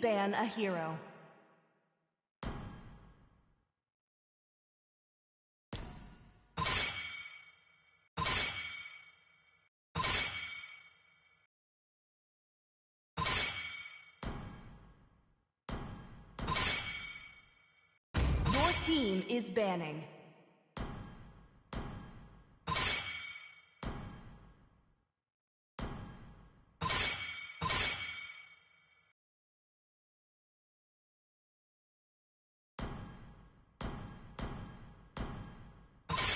ban a hero. Your team is banning.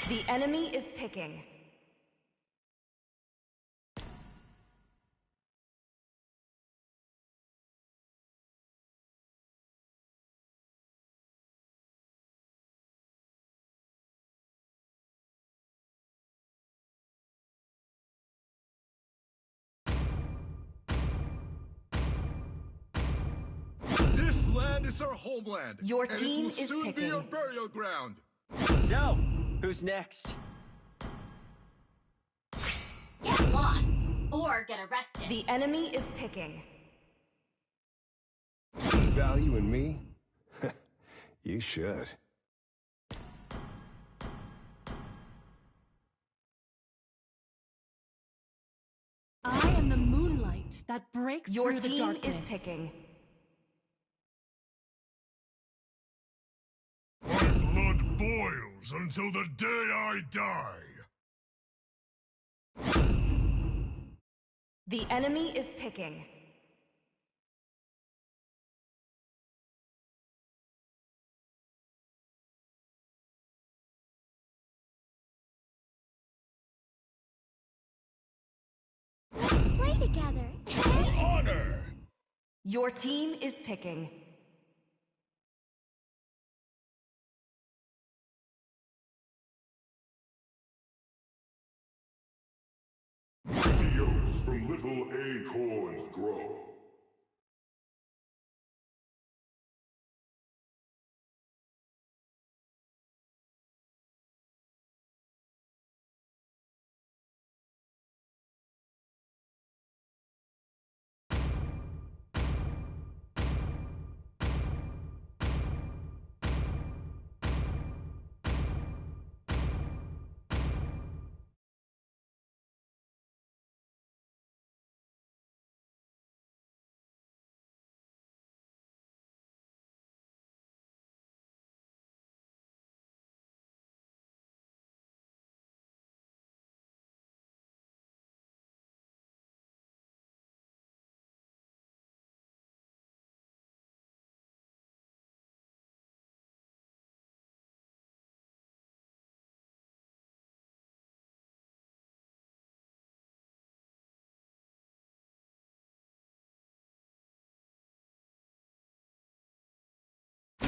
The enemy is picking. This land is our homeland. Your and team it will is soon picking. be our burial ground. So, who's next? Get lost or get arrested. The enemy is picking. See value in me? You should. I am the moonlight that breaks Your through the team darkness. is picking. My blood boils until the day I die. The enemy is picking. Let's play together. For honor! Your team is picking. Mighty oaks from little acorns grow.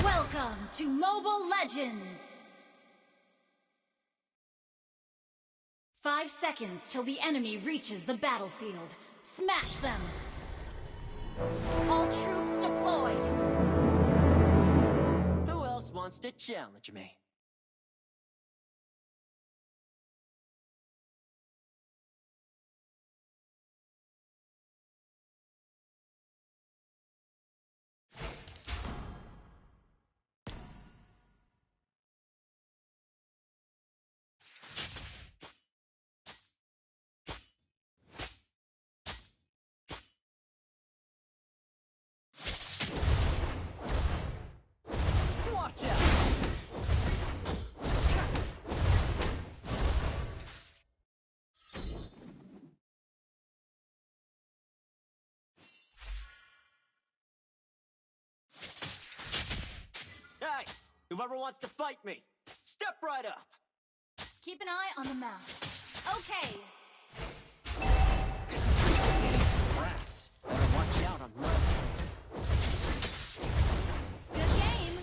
Welcome to Mobile Legends! 5 seconds till the enemy reaches the battlefield. Smash them! All troops deployed! Who else wants to challenge me? Watch out! Hey, whoever wants to fight me, step right up. Keep an eye on the map. Okay, Rats, better watch out on my good game!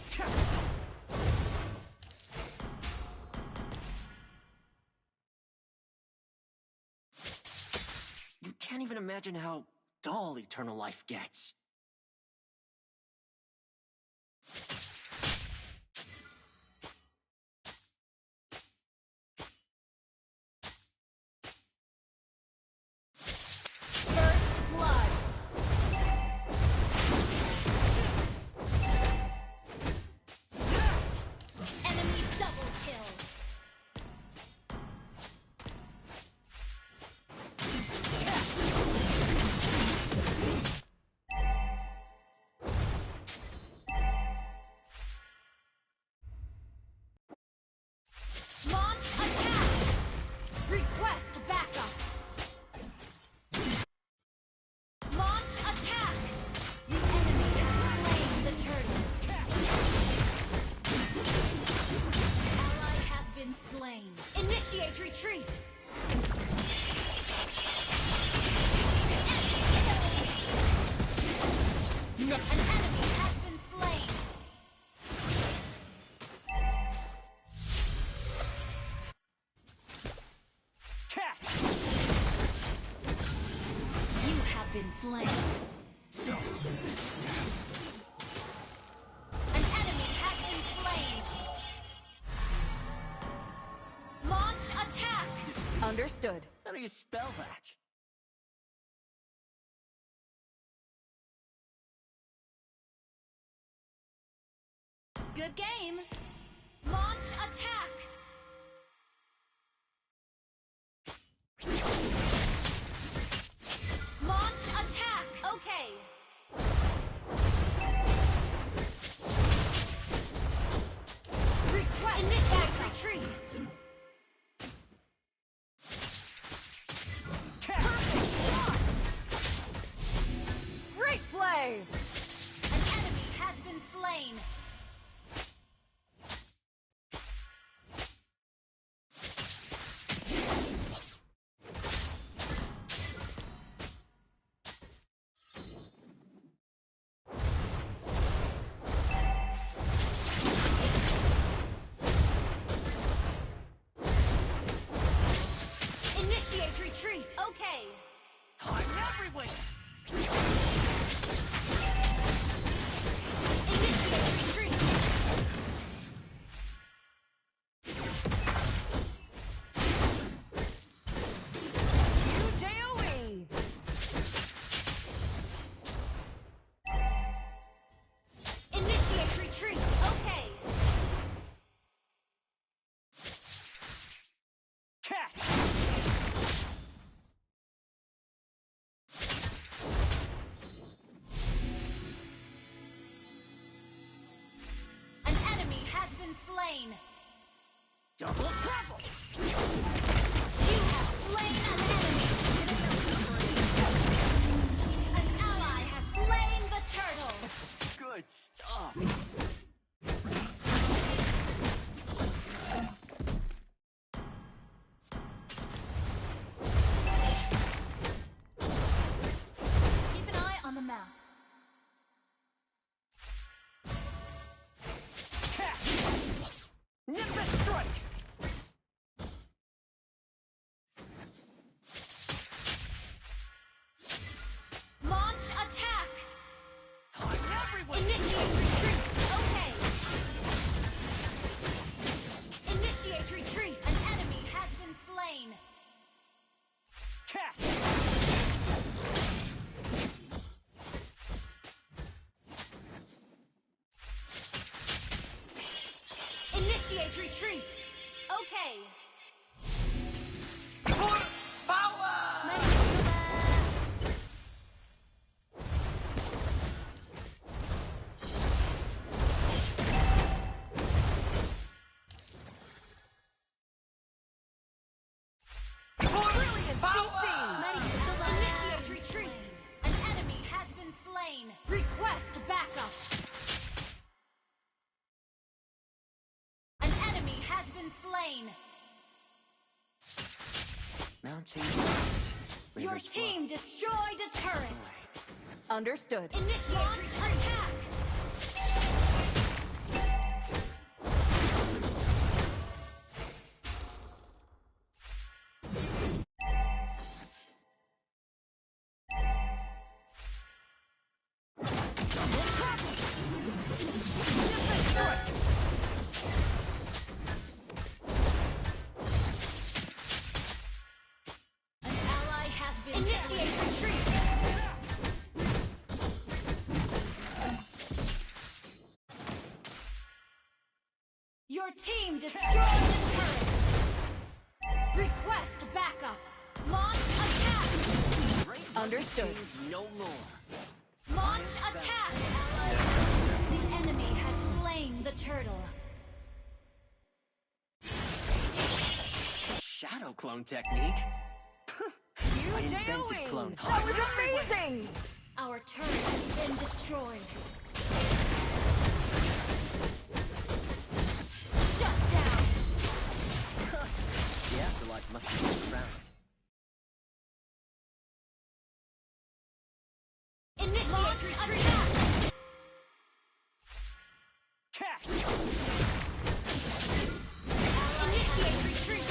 You can't even imagine how dull eternal life gets. First blood! been slain. An enemy has been slain. Launch attack. Understood. How do you spell that? Good game. Launch attack. Launch attack. Okay. Request initiate retreat. Perfect shot. Great play! An enemy has been slain. Initiate retreat. Okay. I'm everywhere! Initiate retreat. UJOE! Initiate retreat. Okay. Catch! An enemy has been slain. Double trouble! You have slain an enemy. An ally has slain the turtle. Good stuff! Keep an eye on the map. Catch! Nimbus strike! Launch attack. I'm everywhere! Initiate retreat. Okay. Initiate retreat. An enemy has been slain. Catch! Initiate retreat. Okay. Brilliant CC! Initiate retreat. An enemy has been slain. Request backup. An enemy has been slain. Mounting guards. Your Rivers team destroyed a turret. Understood. Initiate attack. An ally has been initiate retreat. Your team destroyed a turret. Request backup. Launch attack. Understood. Is no more. Launch attack. The enemy has slain the turtle. Shadow clone technique? I invented clone. That was amazing! Our turret has been destroyed. Shut down. The afterlife must be crowned. Initiate retreat. Catch! Initiate retreat.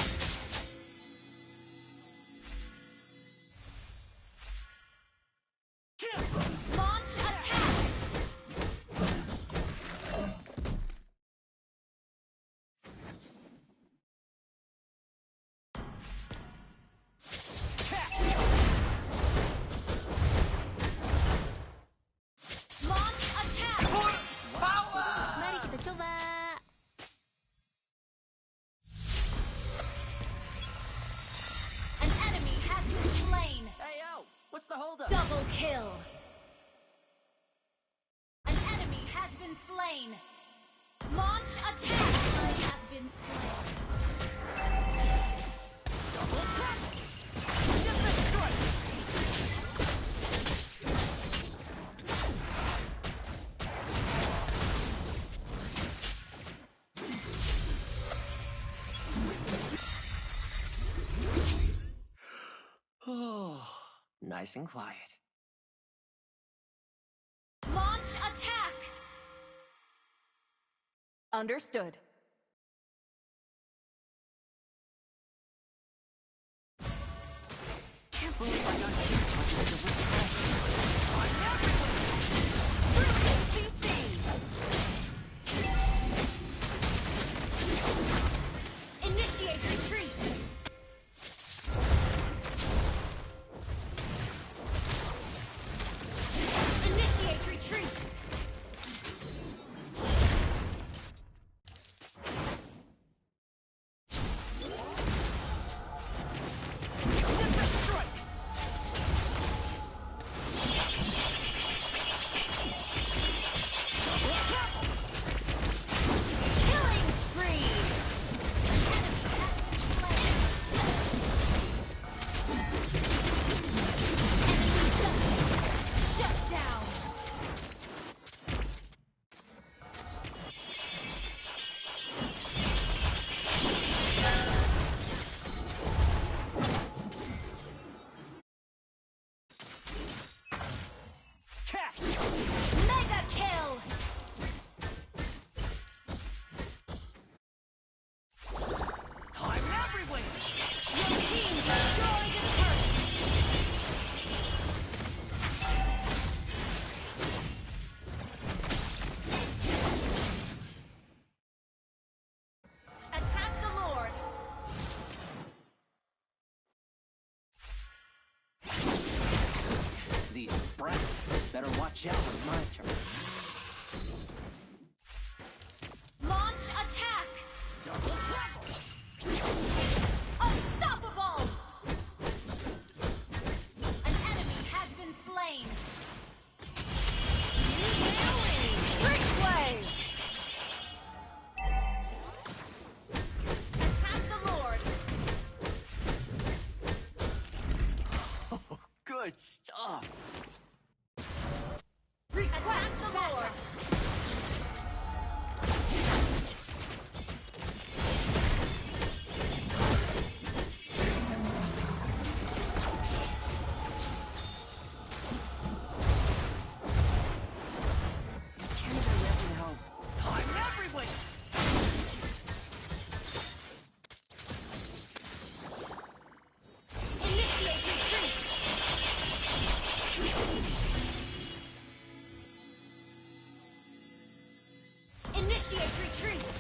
kill. An enemy has been slain. Launch attack. Ally has been slain. Double tap! Different strike! Oh, nice and quiet. Launch attack. Understood. Can't believe I got hit touching the wrist. Brilliant CC! Initiate retreat. Initiate retreat. Different strike! Double tap! Killing spree. Shut down. Catch! Mega kill. I'm everywhere! Your team destroyed a turret. Attack the Lord. These brats better watch out on my turn. Launch attack. Double tap! Unstoppable. An enemy has been slain. Trick play! Attack the Lord. Good stuff! Attack the Lord. Can't imagine how I'm everywhere! Initiate retreat. Initiate retreat.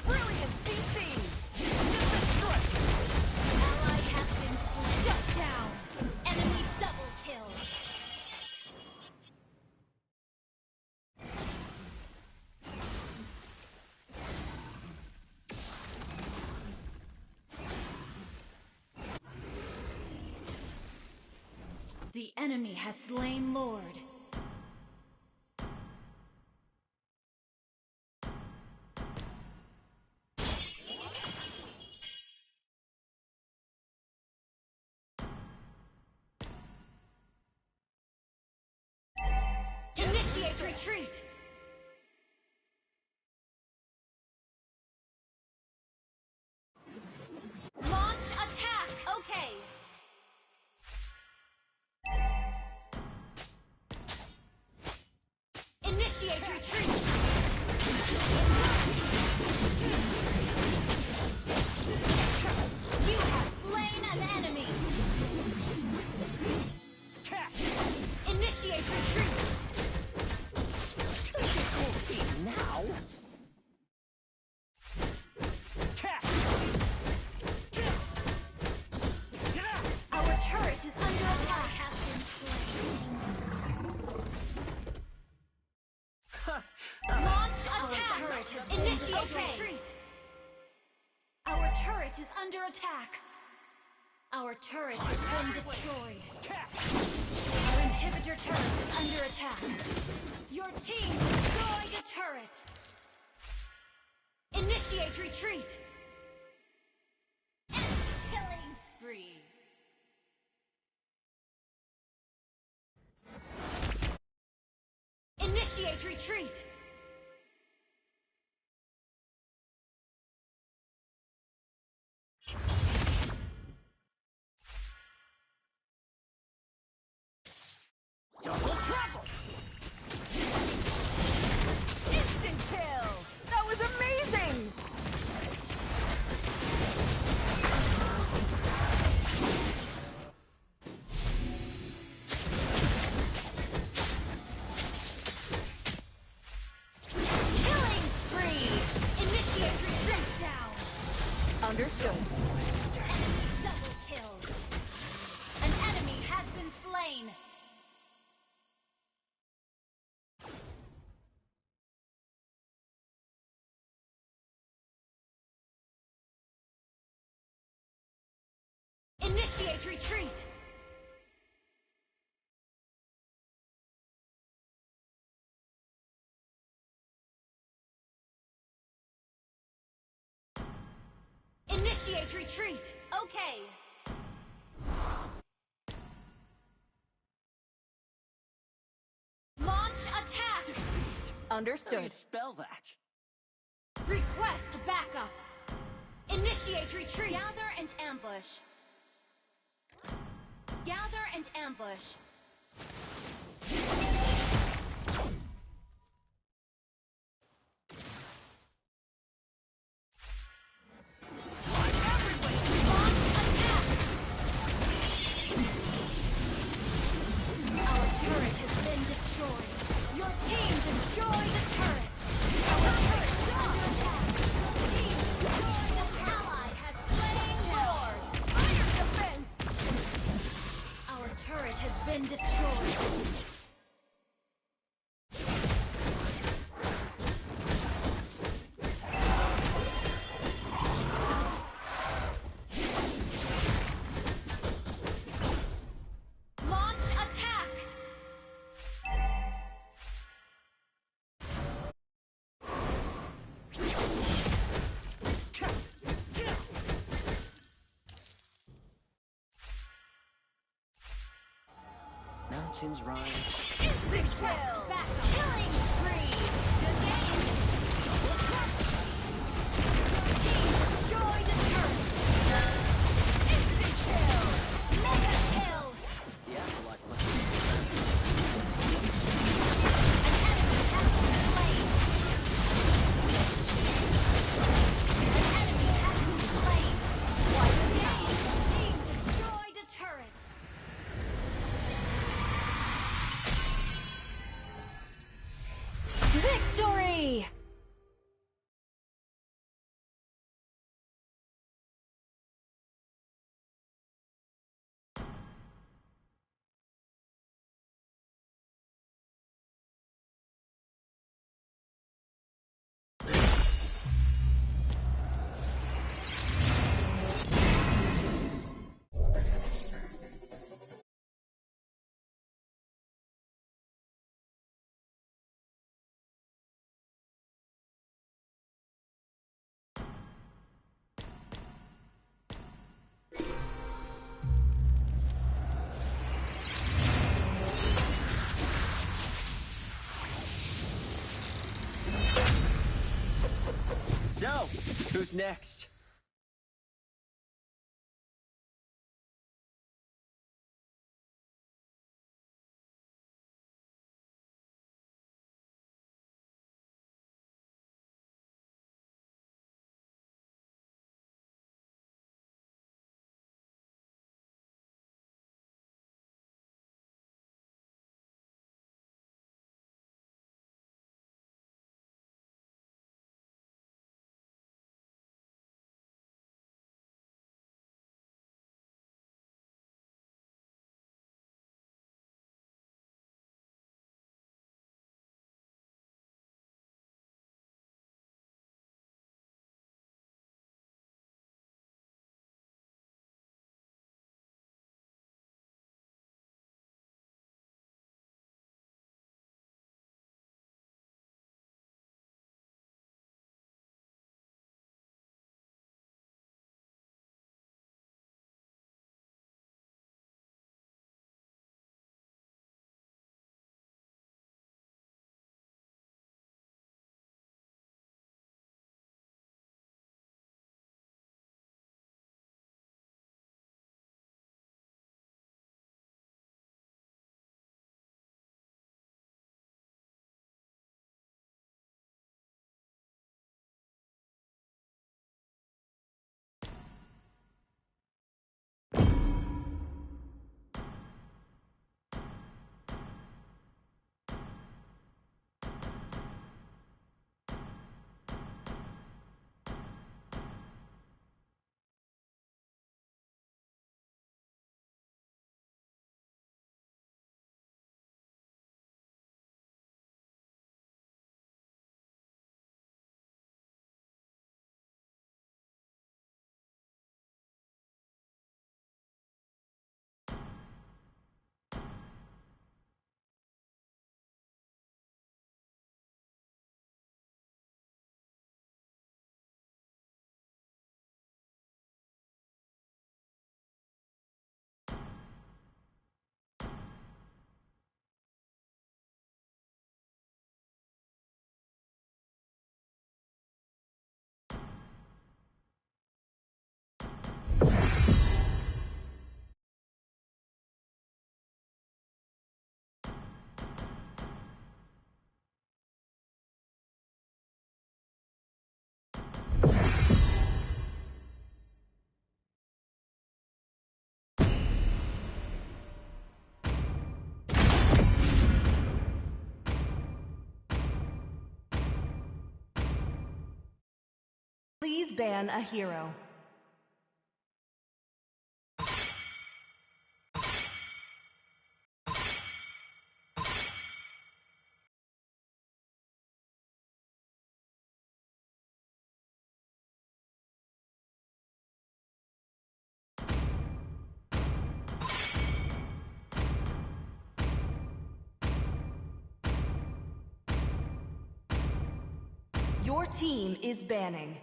Brilliant CC! Different strike! Ally has been slain. Shut down. Enemy double kill. The enemy has slain Lord. Initiate retreat. Launch attack. Okay. Initiate retreat. You have slain an enemy. Catch! Initiate retreat. Now? Catch! Our turret is under attack. Launch attack. Initiate retreat. Our turret is under attack. Our turret has been destroyed. Our inhibitor turret is under attack. Your team destroyed a turret. Initiate retreat. And killing spree. Initiate retreat. Double trouble! Instant kill! That was amazing! Killing spree. Initiate retreat down. Understood. Double kill. An enemy has been slain. Initiate retreat. Initiate retreat. Okay. Launch attack. Defeat. How do Understood. you spell that? Request backup. Initiate retreat. Gather and ambush. Gather and ambush. Launch attack. Our turret has been destroyed. Your team destroyed a turret. Our turret is under attack. Team destroyed a turret. Ally has slain Lord. Fire defense! Our turret has been destroyed. Launch attack. Mountains rise. Instant Request kill! backup. Killing spree. Team destroyed a turret. Instant kill! Mega kill. The afterlife must be. An enemy has been slain. An enemy has been slain. Team destroyed a turret. Victory! So, who's next? Please ban a hero. Your team is banning.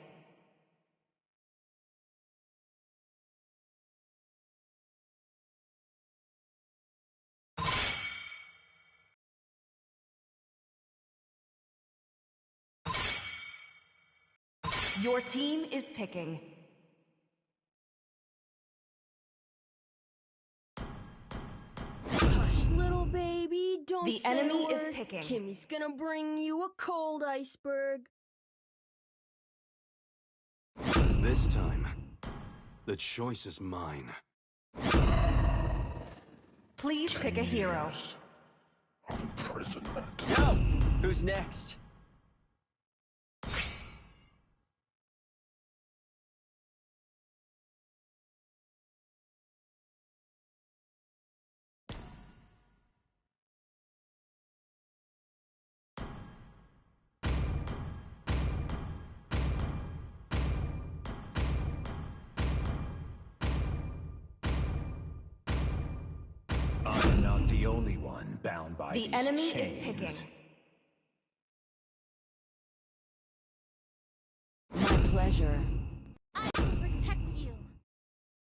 Your team is picking. Hush, little baby, don't The say enemy a is word. picking. Kimmy's gonna bring you a cold iceberg. This time, the choice is mine. Please pick a hero. Of imprisonment. So, who's next? I'm not the only one bound by The these enemy chains. is picking. My pleasure. I will protect you.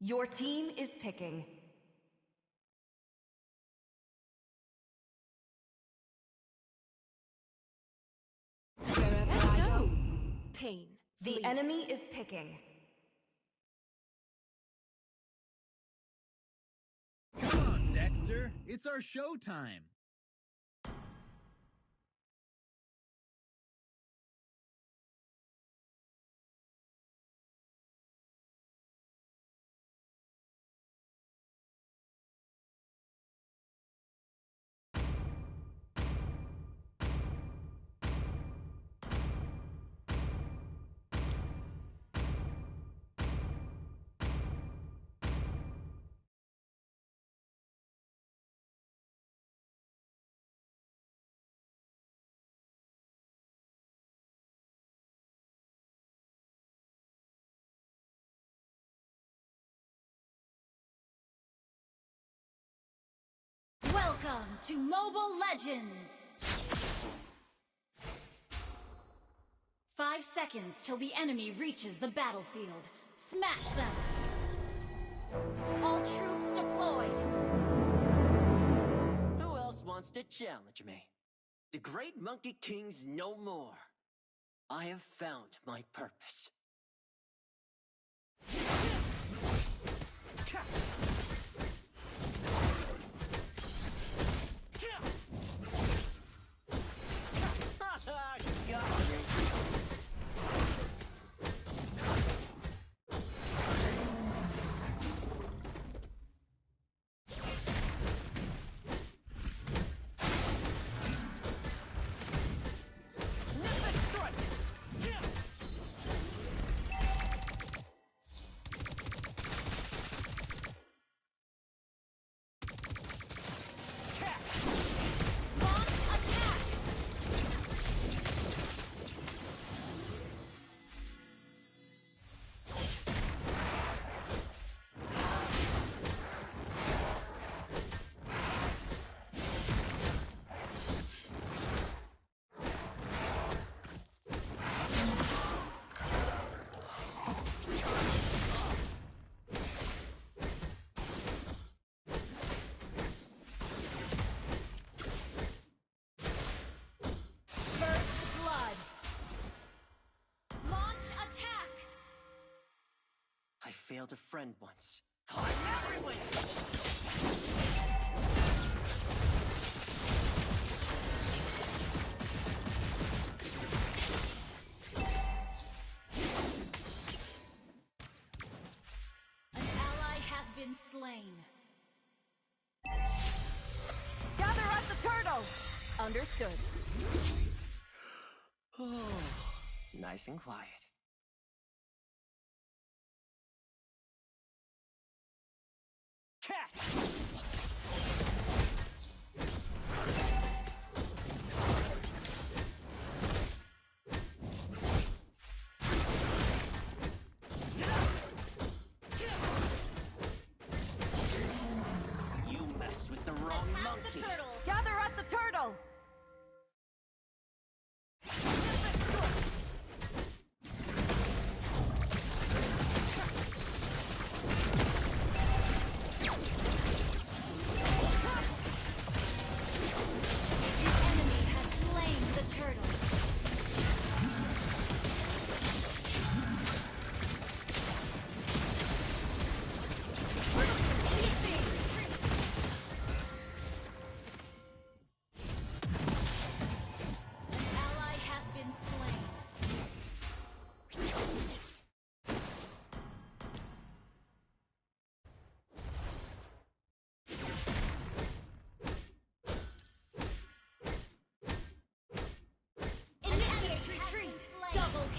Your team is picking. Wherever I go, pain. The flees. enemy is picking. Come on, Dexter. It's our showtime. Welcome to Mobile Legends! 5 seconds till the enemy reaches the battlefield. Smash them! All troops deployed! Who else wants to challenge me? The Great Monkey King's no more. I have found my purpose. Launch attack! First blood! Launch attack! I failed a friend once. I'm everywhere! An ally has been slain. Gather up the turtle! Understood. Nice and quiet.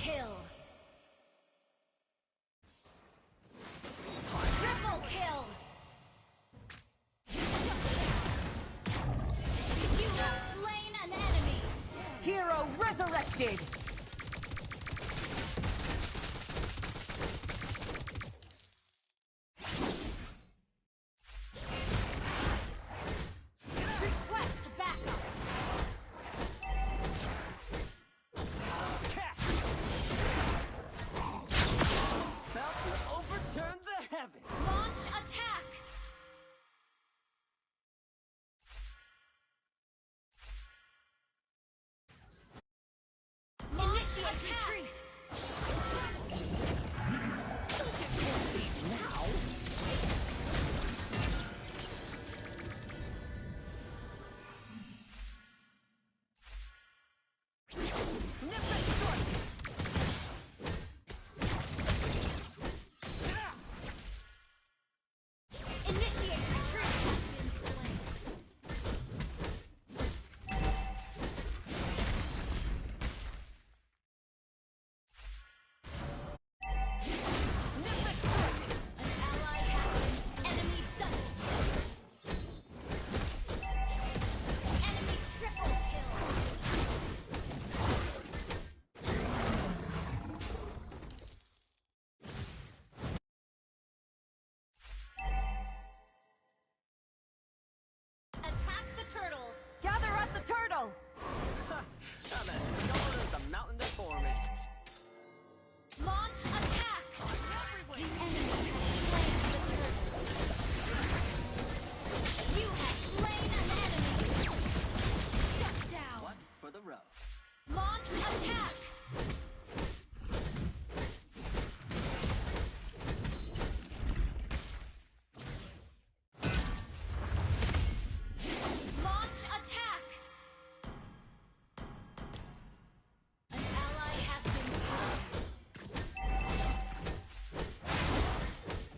kill. Triple kill. You have slain an enemy. Hero resurrected! Request backup. About to overturn the heavens. Launch attack. Initiate retreat. Initiate retreat. An ally has been enemy double kill. Enemy triple kill. Attack the turtle. Gather at the turtle! I'm as stubborn as the mountain before me. Launch attack. The enemy has slain the turtle. You have slain an enemy. Shut down. One for the road. Launch attack. Launch attack. An ally has been slain.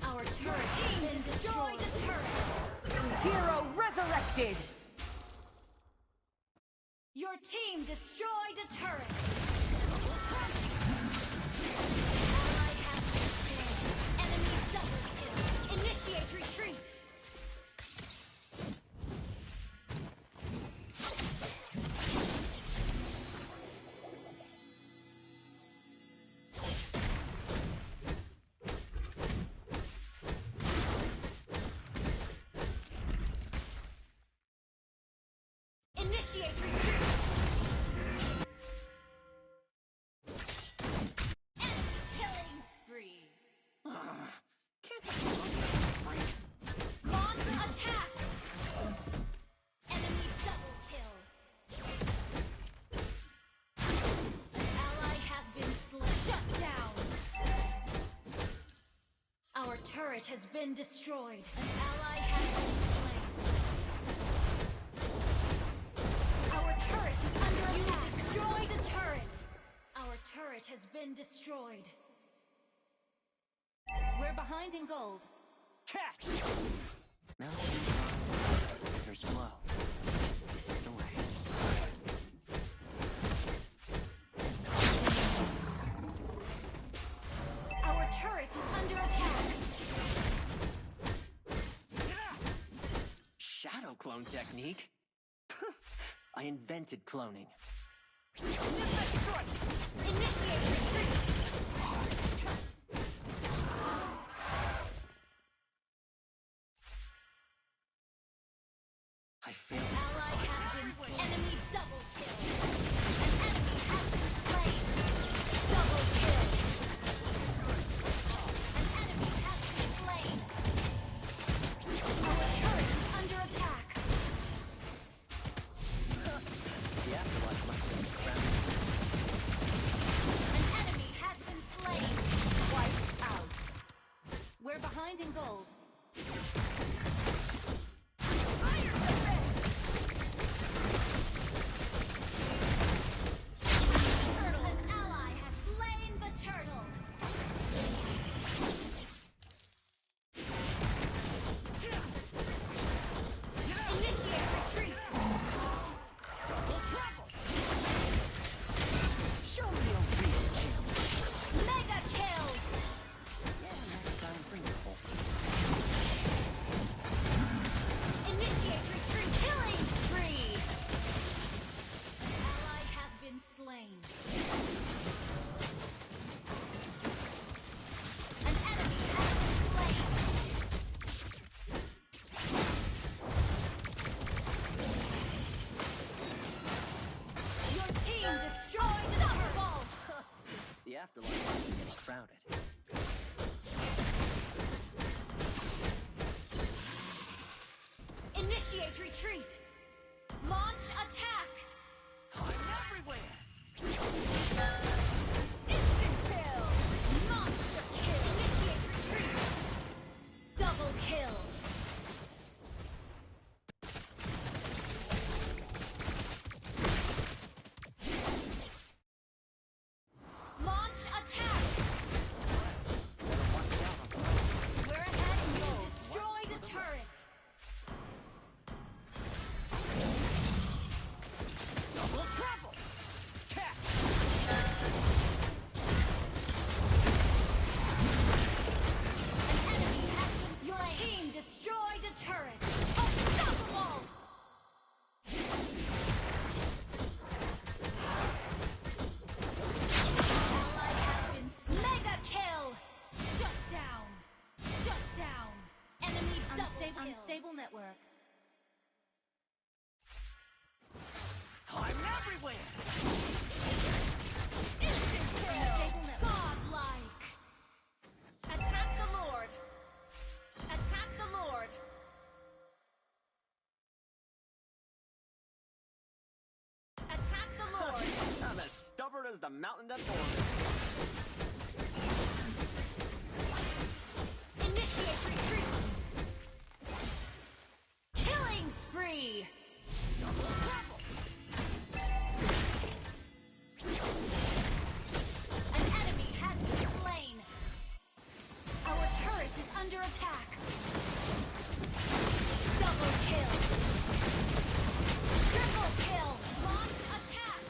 Our turret has been destroyed. A turret. Hero resurrected! Your team destroyed a turret. Ally has been slain. Enemy double kill. Initiate retreat. Initiate retreat. Enemy killing spree. Can't I Launch attack. Enemy double kill. An ally has been slain. Shut down. Our turret has been destroyed. An ally has been slain. Our turret is under attack. You destroyed a turret. Our turret has been destroyed. We're behind in gold. catch? Mountain rivers flow. This is the way. Our turret is under attack. Shadow clone technique? I invented cloning. Initiate retreat. I failed. Ally has been enemy double kill. An enemy has been slain. Double kill. An enemy has been slain. Our turret is under attack. The afterlife must have been cramped. An enemy has been slain. Wiped out. We're behind in gold. slain. An enemy has been slain. Your team destroyed the turtle. The afterlife must be getting crowded. Initiate retreat. Launch attack. I'm everywhere! Instant kill. Monster kill. Initiate retreat. Double kill. Launch attack. We're ahead and you destroy the turret. Double trouble! Catch! An enemy has been slain. Your team destroyed a turret. Unstoppable! Ally has been slain. Mega kill! Shut down! Shut down! Enemy double kill. Unstable network. I'm everywhere! Instant kill! Godlike! Attack the Lord! Attack the Lord! Attack the Lord! I'm as stubborn as the mountain that borders. Initiate retreat! Killing spree! Double trouble! An enemy has been slain! Our turret is under attack! Double kill! Triple kill! Launch attack!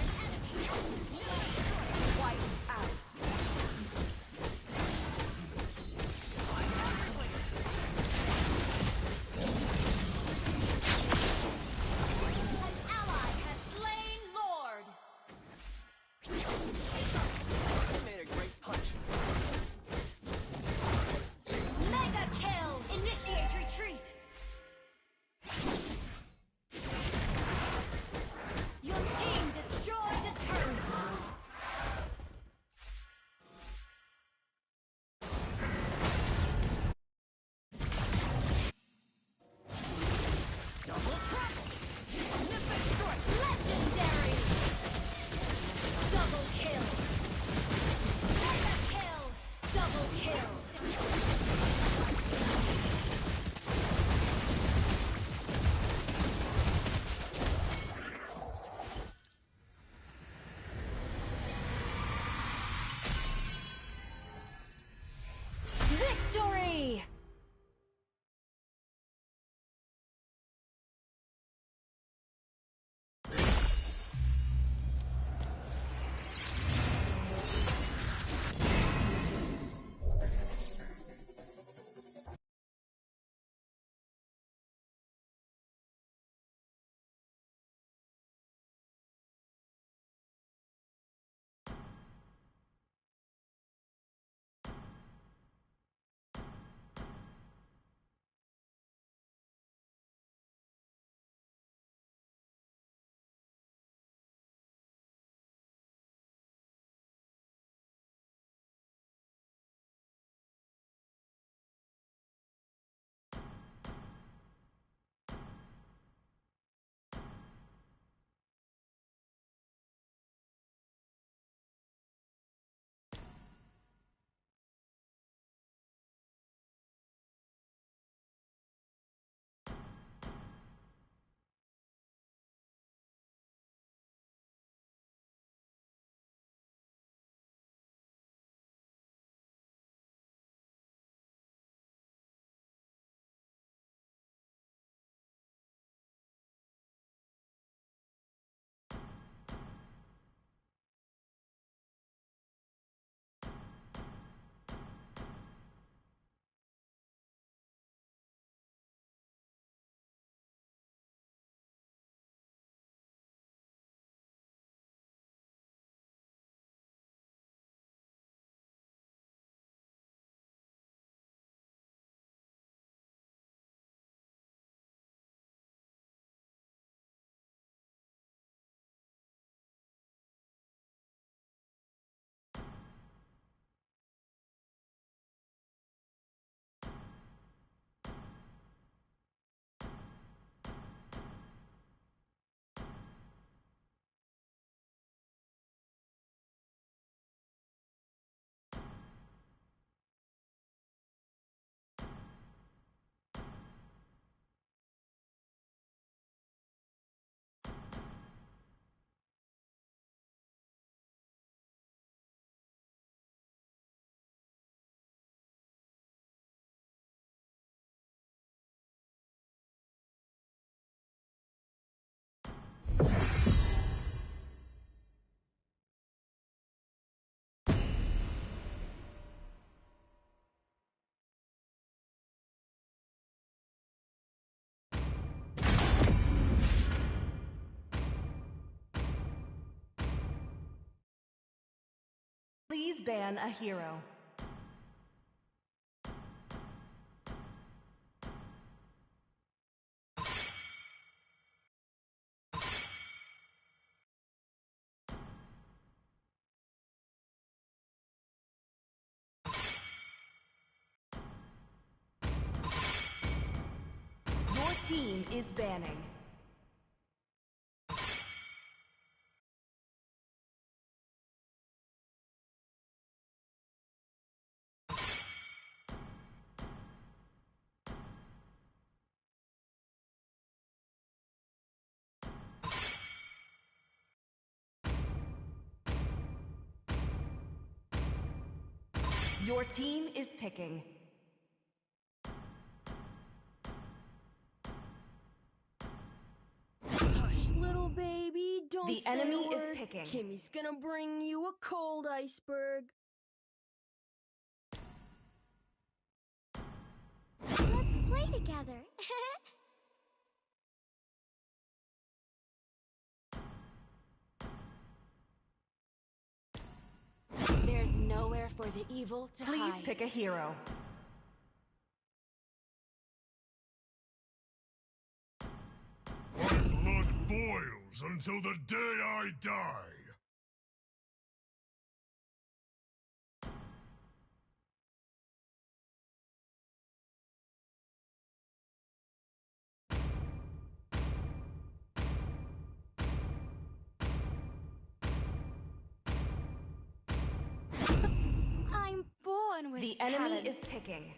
An enemy has been slain! Wiped out! I'm everywhere! Please ban a hero. Your team is banning. Your team is picking. Hush, little baby, don't The say enemy a is word. picking. Kimmy's gonna bring you a cold iceberg. Let's play together. There's nowhere for the evil to hide. Please pick a hero. My blood boils until the day I die. I'm born with The enemy talent. is picking.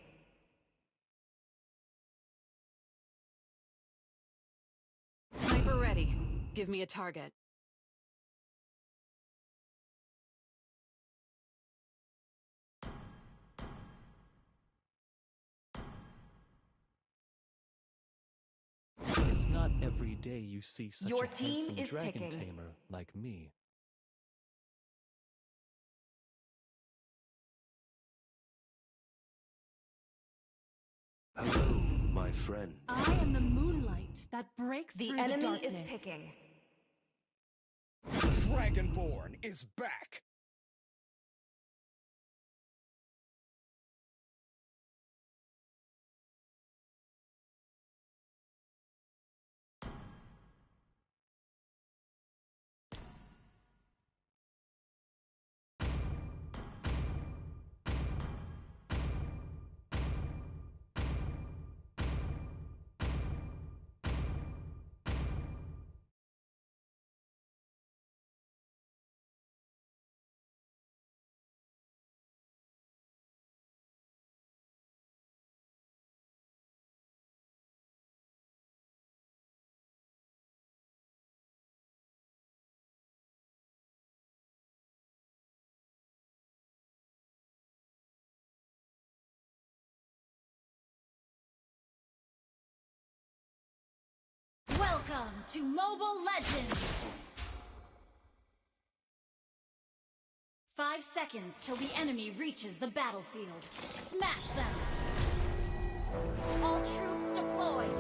Sniper ready. Give me a target. It's not every day you see such Your a team handsome is dragon picking. tamer like me. Hello, my friend. I am the moonlight that breaks through the the enemy is darkness. picking. Dragonborn is back! Welcome to Mobile Legends! 5 seconds till the enemy reaches the battlefield. Smash them! All troops deployed!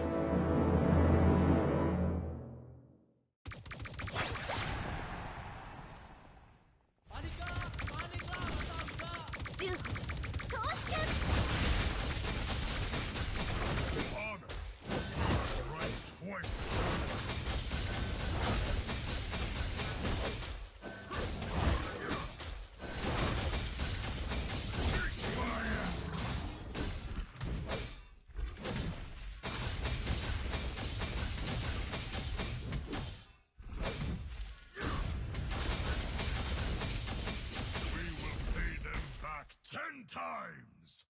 We will pay them back 10 times!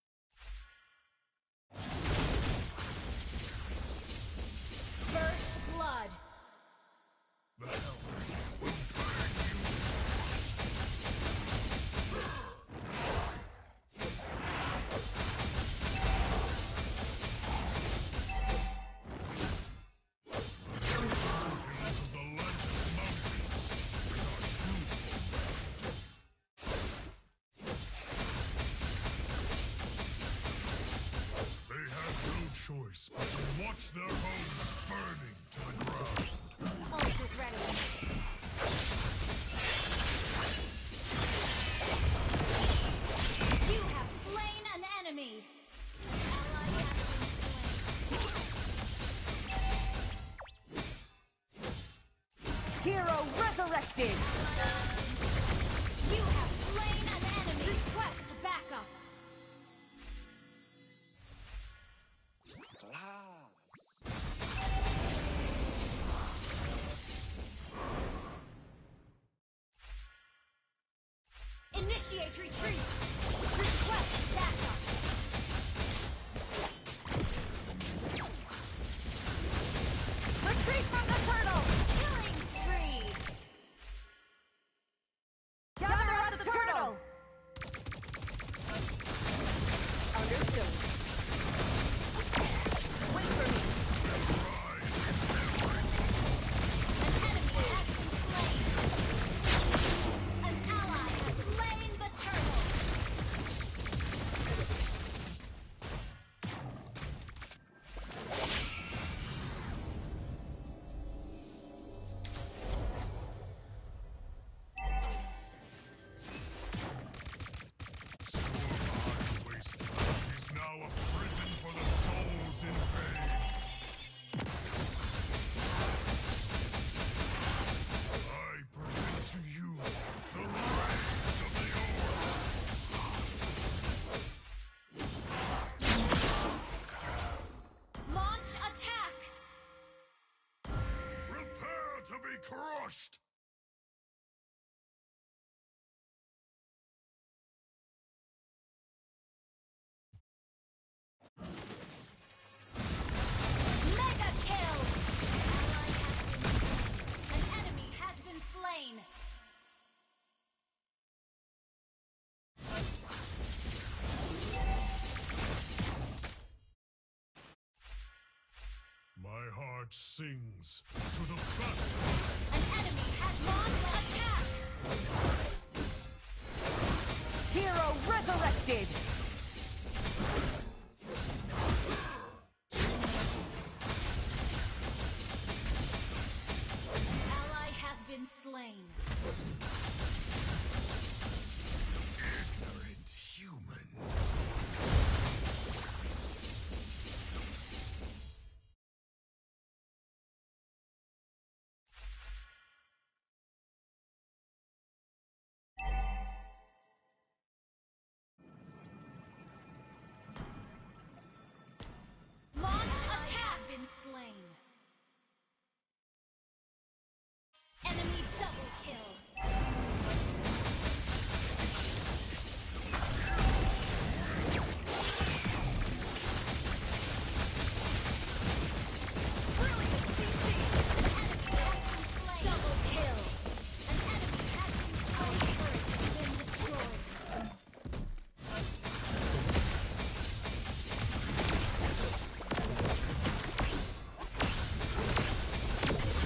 First blood! The Hellfire will burn resurrected! You have slain an enemy. Request backup. Initiate retreat. Request backup. Retreat from the turtle! Killing spree. Gather at the turtle! Understood. Wait for me. An enemy has been slain. An ally has slain the turtle. Wasteland is now a prison for the souls in pain. I present to you the rays of the orb. Launch attack. Prepare to be crushed! Mega kill. An enemy has been slain. My heart sings to the battle. An enemy has launched attack. Hero resurrected! Ally has been slain. Ignorant humans. Launch attack. Been slain. Enemy double kill. Brilliant CC. An enemy has been slain. Double kill. An enemy has been slain. Turret has been destroyed.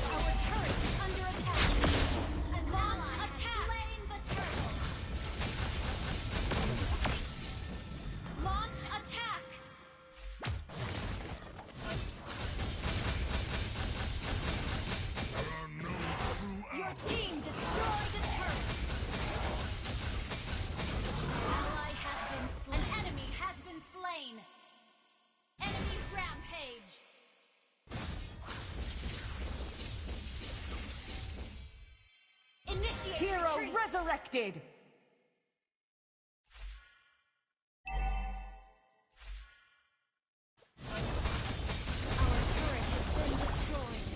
Our turret is under attack. And launch attack. Slain the turtle. Launch attack. There are no true Your allies. team destroyed the turret. Ally has been slain. An enemy has been slain. Enemy rampage. Initiate Hero retreat. resurrected! Our turret has been destroyed.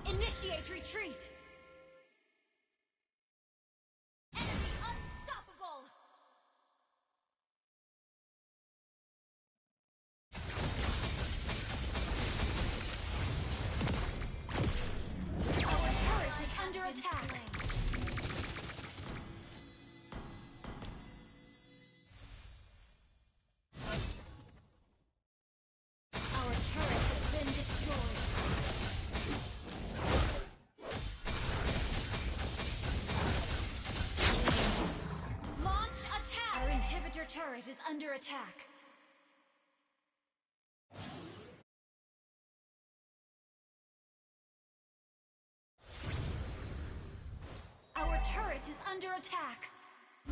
Initiate retreat. Enemy unstoppable. Our turret is under attack. Our turret has been destroyed. Launch attack! Our inhibitor turret is under attack. Our turret is under attack.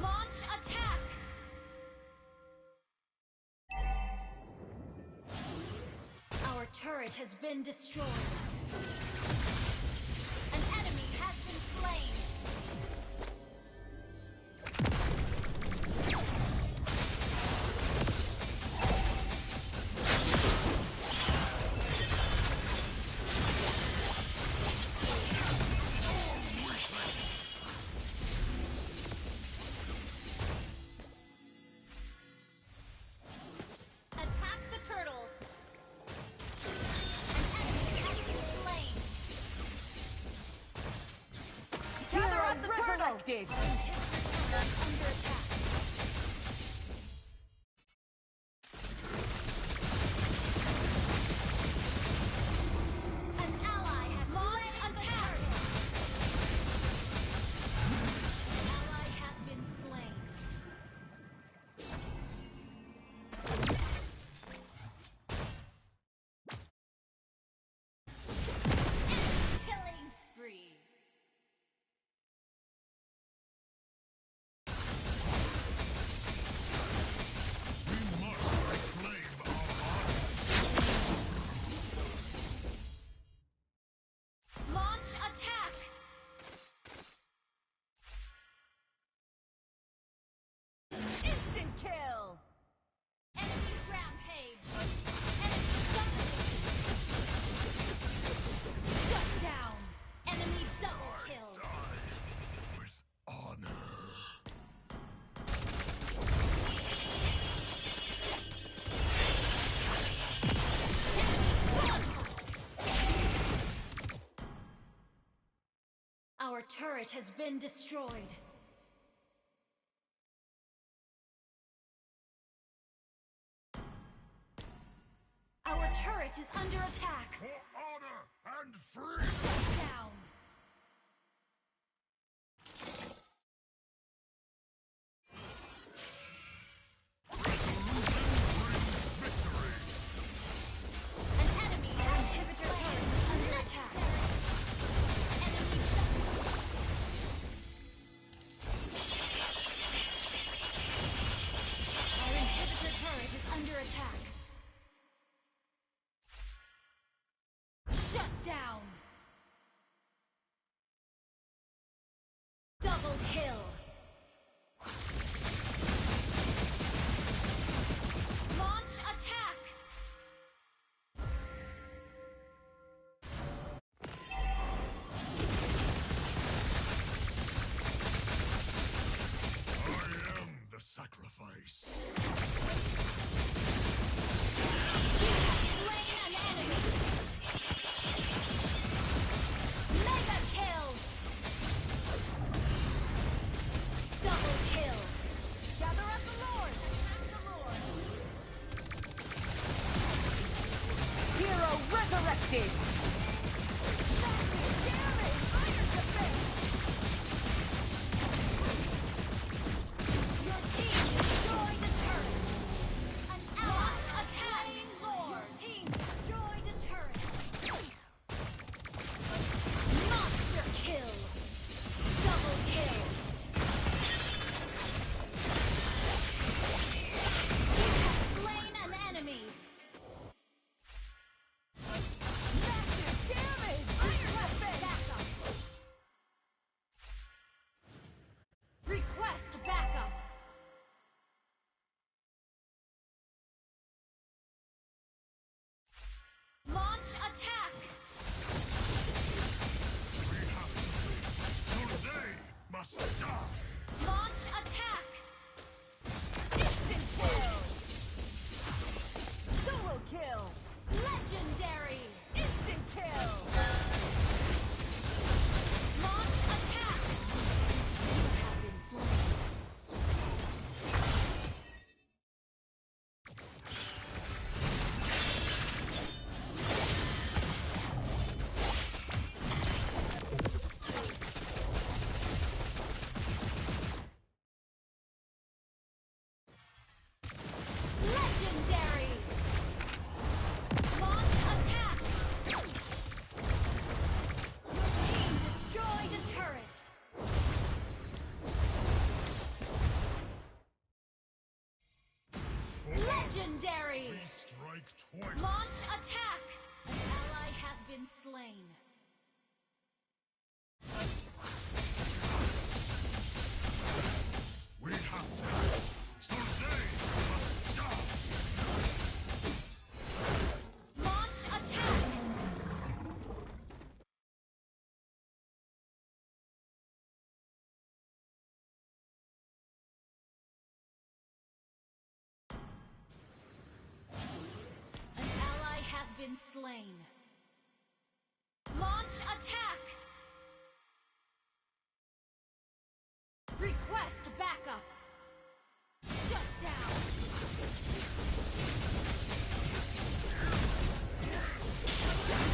Launch attack! turret has been destroyed. An enemy has been slain. Attack the turtle. An enemy has been slain. Gather up the turtle! Under attack. An ally has launched attack. An ally has been slain. Killing spree. We must reclaim our honor. Launch attack. Instant kill! Enemy rampage. Enemy dominated. Shut down. Enemy double kill. Die with honor. Our turret has been destroyed. Our turret is under attack. For honor and freedom. Shut down. Victory. An enemy inhibitor turret is under attack. Enemy Our inhibitor turret is under attack. Shut down. Double kill. Launch attack. I am the sacrifice. Slain an enemy. Mega kill. Double kill. Gather up the Lord! Hero resurrected! Massive damage! Fire defense! Your team destroyed a turret. An ally attack. Your team destroyed a turret. Monster kill. Double kill. You have slain an enemy. Massive damage! Fire defense! Request backup. Launch attack. We have to live. So they must die. Launch attack. Instant kill! Solo kill! Legendary. Instant kill! Launch attack. You have been slain. Legendary. Launch attack. Your team destroyed a turret. Legendary. We strike twice. Launch attack. An ally has been slain. We have to act, so they must die! Launch attack! An ally has been slain. Launch attack! Request backup! Shut down!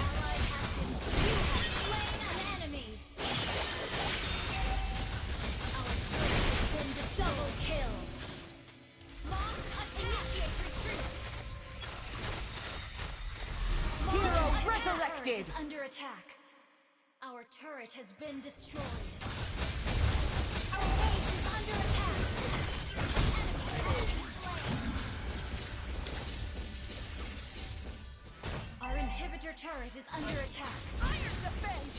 Ally has been... You have slain an enemy! Our turret has been double kill! Launch attack! Initiate retreat! Hero Launch attack! resurrected! Turret is under attack. Our turret has been destroyed. Our base is under attack. Enemy has been slain. Our inhibitor turret is under attack. Iron defense!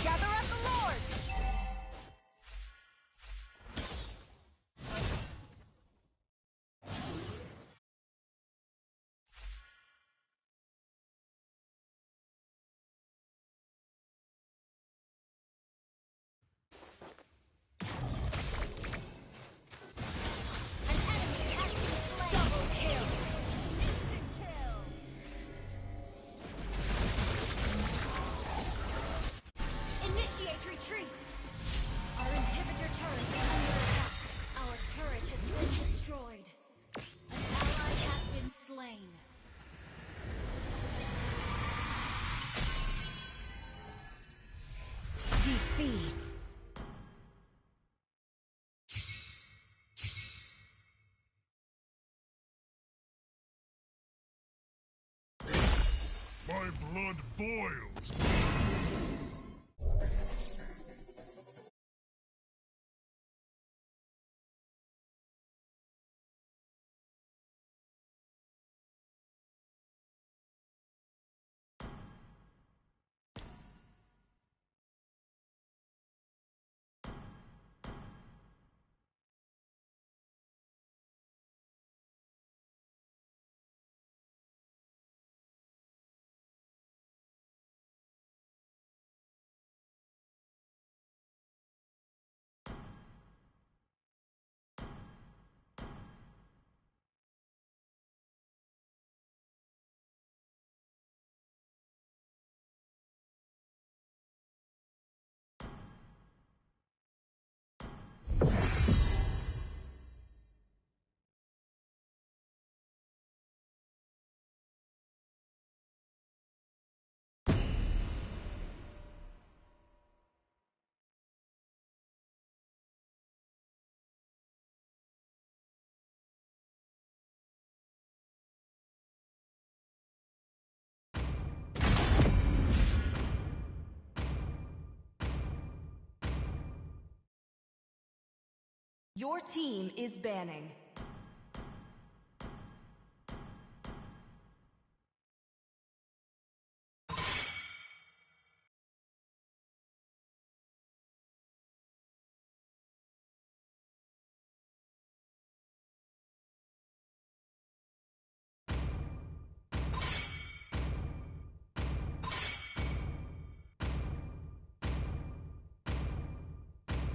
Gather at the Lord! An enemy has been slain. Double kill. Instant kill! Initiate retreat. Our inhibitor turret is under attack. Our turret has been destroyed. An ally has been slain. Defeat! My blood boils! Your team is banning.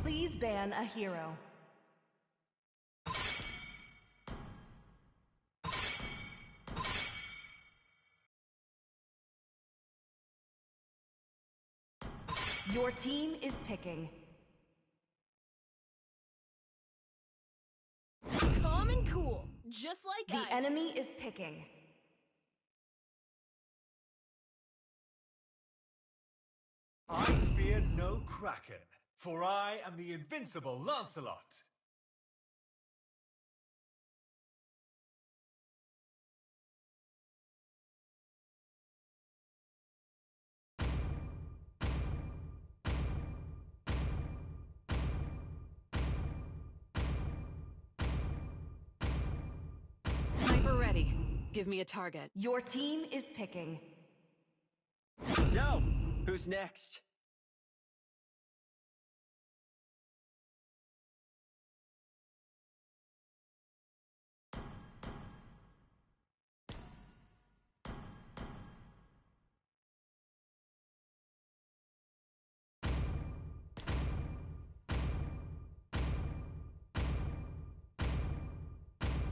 Please ban a hero. Your team is picking. Calm and cool, just like The ice. enemy is picking. I fear no kraken, for I am the invincible Lancelot. Give me a target. Your team is picking. So, who's next?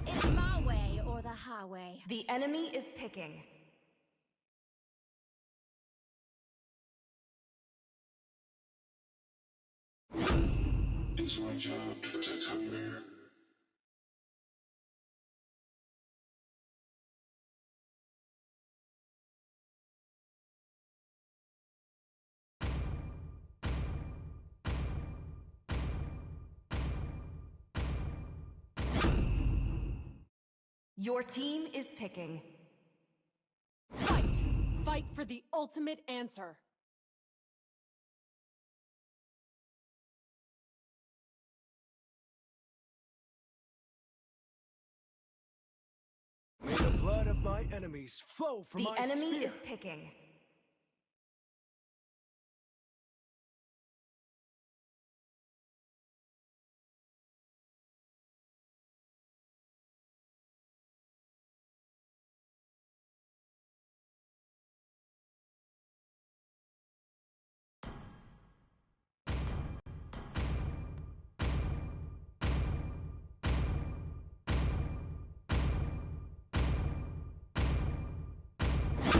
It's my way or the highway. The enemy is picking. It's my job to protect Hummingbird. Your team is picking. Fight! Fight for the ultimate answer. May the blood of my enemies flow from The my enemy spear. is picking.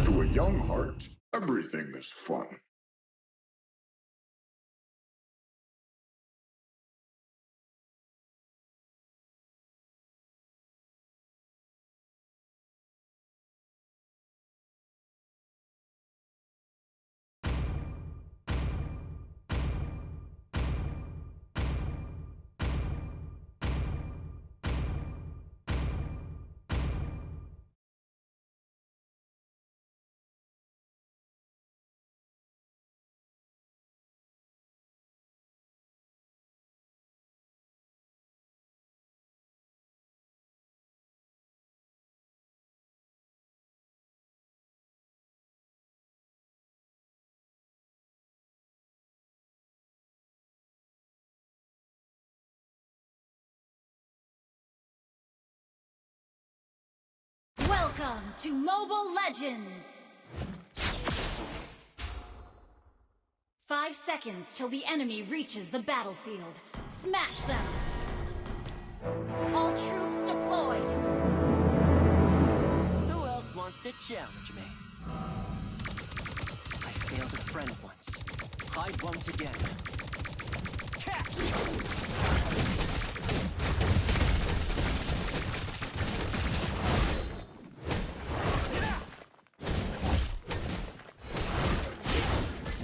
To a young heart, everything is fun. Welcome to Mobile Legends! 5 seconds till the enemy reaches the battlefield. Smash them! All troops deployed! Who else wants to challenge me? I failed a friend once. I won't again. Catch!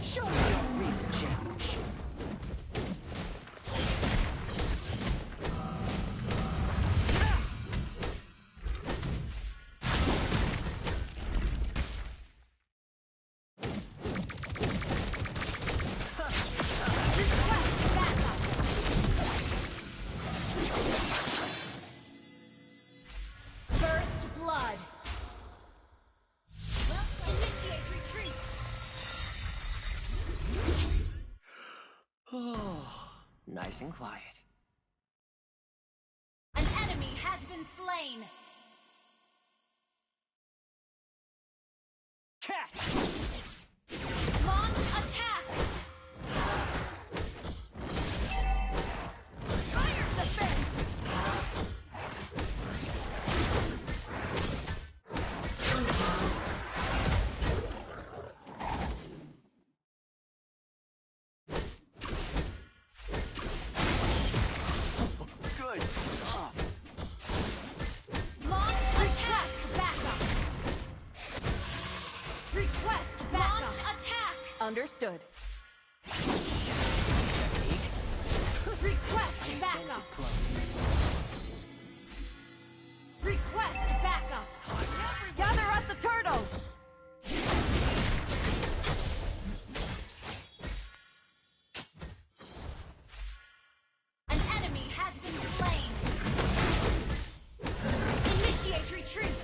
Show me your real challenge. Request backup! First blood! Initiate retreat! Oh, nice and quiet. An enemy has been slain! Catch! Launch attack! Fire defense! Good stuff. Launch attack! Backup! Request backup! Launch attack! Understood. Technique. Request backup! Request backup! Gather up the turtle! An enemy has been slain! Initiate retreat!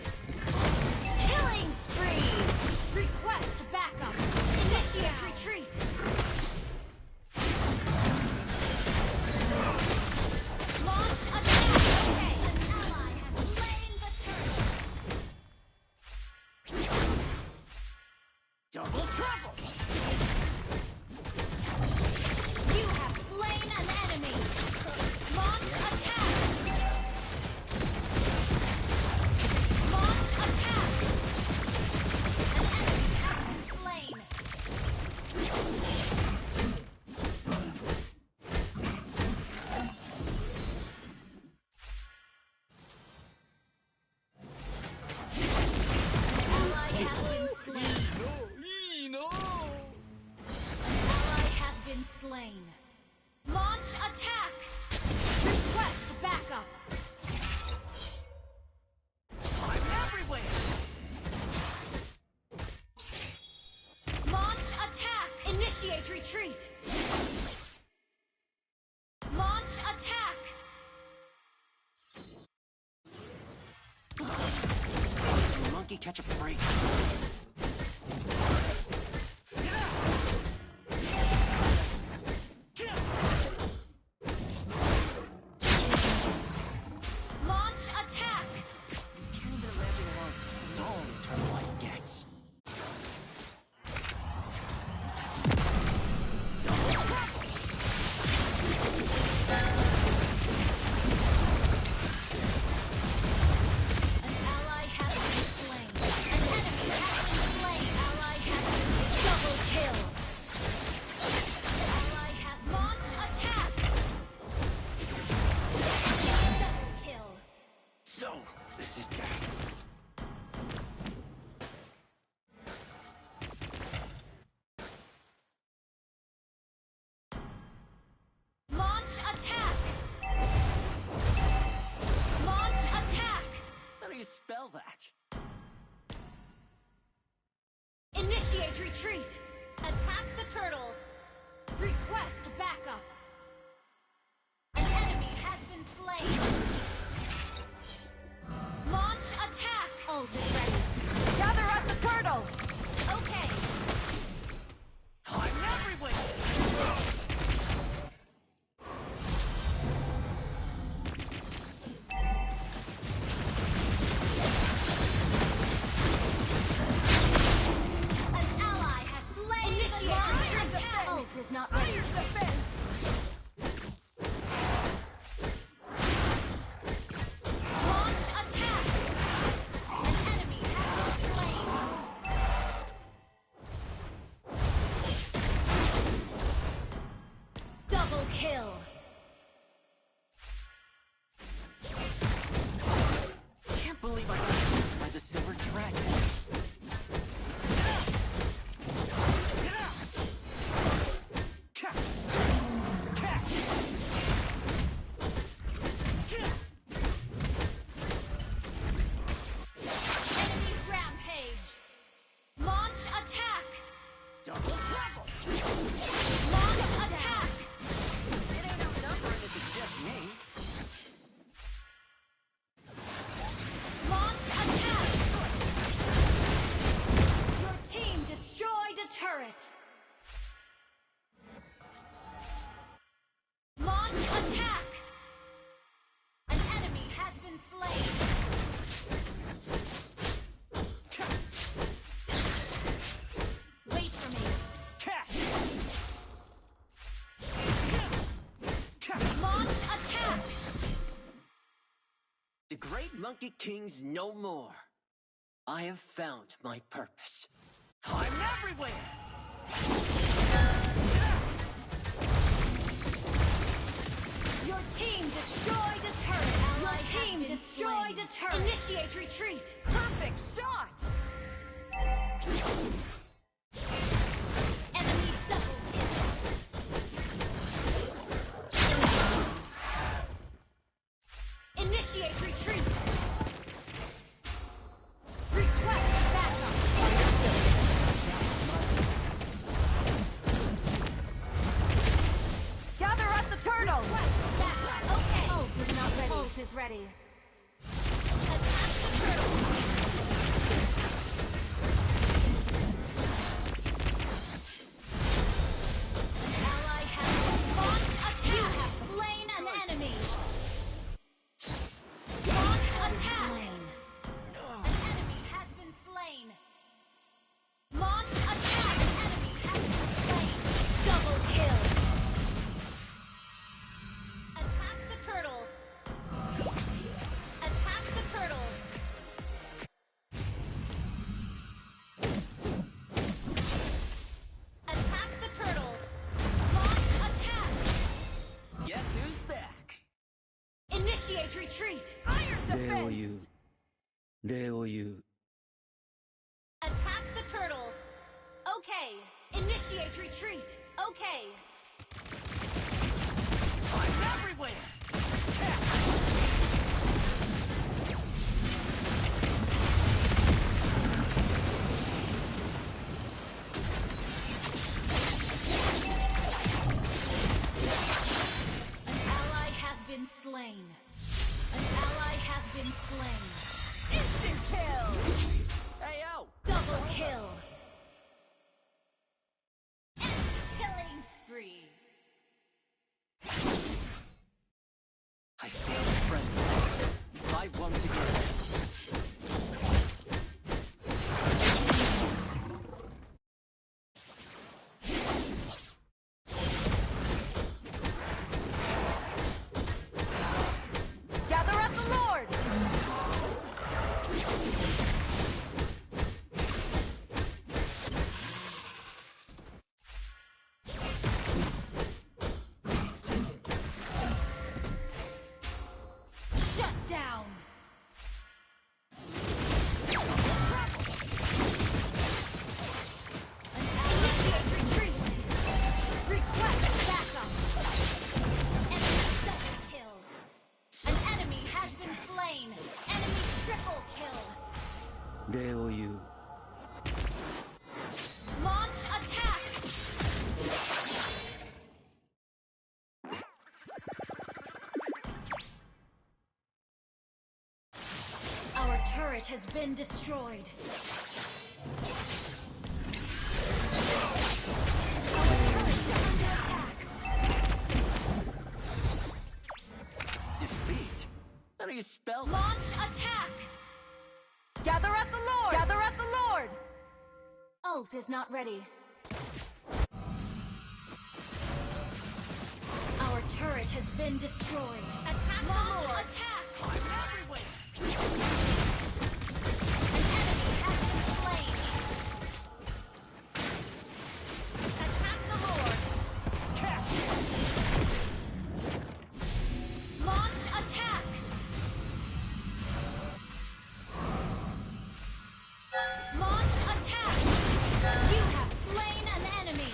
Initiate retreat. Launch attack. Monkey catch a break. Launch attack. Can't even imagine how dull eternal life gets. An ally has been slain. An enemy has been slain. Ally has been double kill. Ally has launched attack. Double kill. So, this is death. Launch attack. Launch attack. How do you spell that? Initiate retreat. Attack the turtle. Request backup. An enemy has been slain. Launch attack. Ult is ready. Gather up the turtle! Okay. I'm everywhere! An ally has slain. Initiate retreat. Ult is not ready. Launch attack. An enemy has been slain. Double kill. Can't believe I got hit by the silver dragon. Enemy rampage. Launch attack. Double trouble! Launch attack. It ain't outnumbered if it's just me. Launch attack. Your team destroyed a turret. Launch attack. An enemy has been slain. Wait for me. Launch attack. The great Monkey King's no more. I have found my purpose. I'm everywhere! Your team destroyed a turret. Your team destroyed a turret. Initiate retreat. Perfect shot! Enemy double kill. Initiate retreat. Request backup. Gather up the turtle! Request backup. Okay. Ult is not ready. Ult is ready. Attack the turtle. Ally has launched attack. You have slain an enemy. Launch attack. An enemy has been slain. Launch attack. An enemy has been slain. Double kill. Attack the turtle. Attack the turtle. Attack the turtle. Launch attack. Guess who's back? Initiate retreat. Iron defense! 礼を言う。 Attack the turtle. Okay. Initiate retreat. Okay. I'm everywhere! been slain. An ally has been slain. Instant kill! Hey, yo! Double kill. Killing spree. I feel friendless. Fight one together. Gather at the Lord! Shut down. An ally initiate retreat. Request backup. Enemy double kill. An enemy has been slain. Enemy triple kill. Ryu. Launch attack. Our turret has been destroyed. Our turret is under attack. Defeat? How do you spell that? Launch attack. Gather at the Lord! Gather at the Lord! Ult is not ready. Our turret has been destroyed. Attack Launch the Lord. attack. An enemy has been slain. Attack the Lord. Launch attack. Launch attack. You have slain an enemy.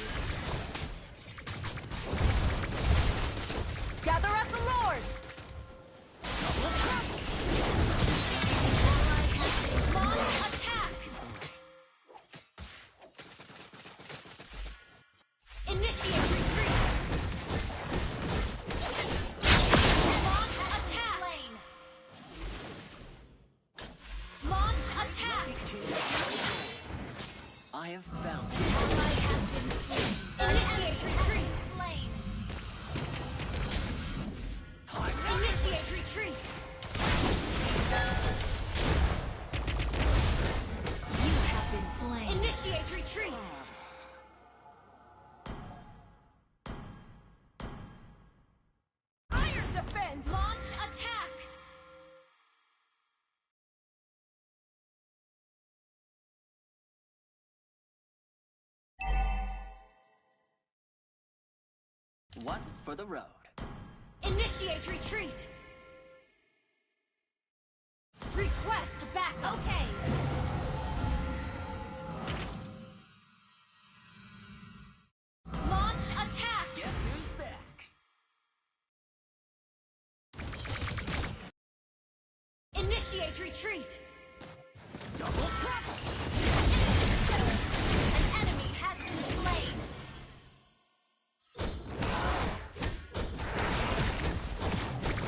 Gather at the Lord! Ally has been launch attack. Initiate retreat. Launch attack. Launch attack. I have found it. Ally has been slain. Initiate retreat. Slain. Initiate retreat. You have been slain. Initiate retreat. Iron defense! Launch attack. One for the road. Initiate retreat. Request back. Okay. Launch attack. Guess who's back? Initiate retreat. Double tap! An enemy has been slain.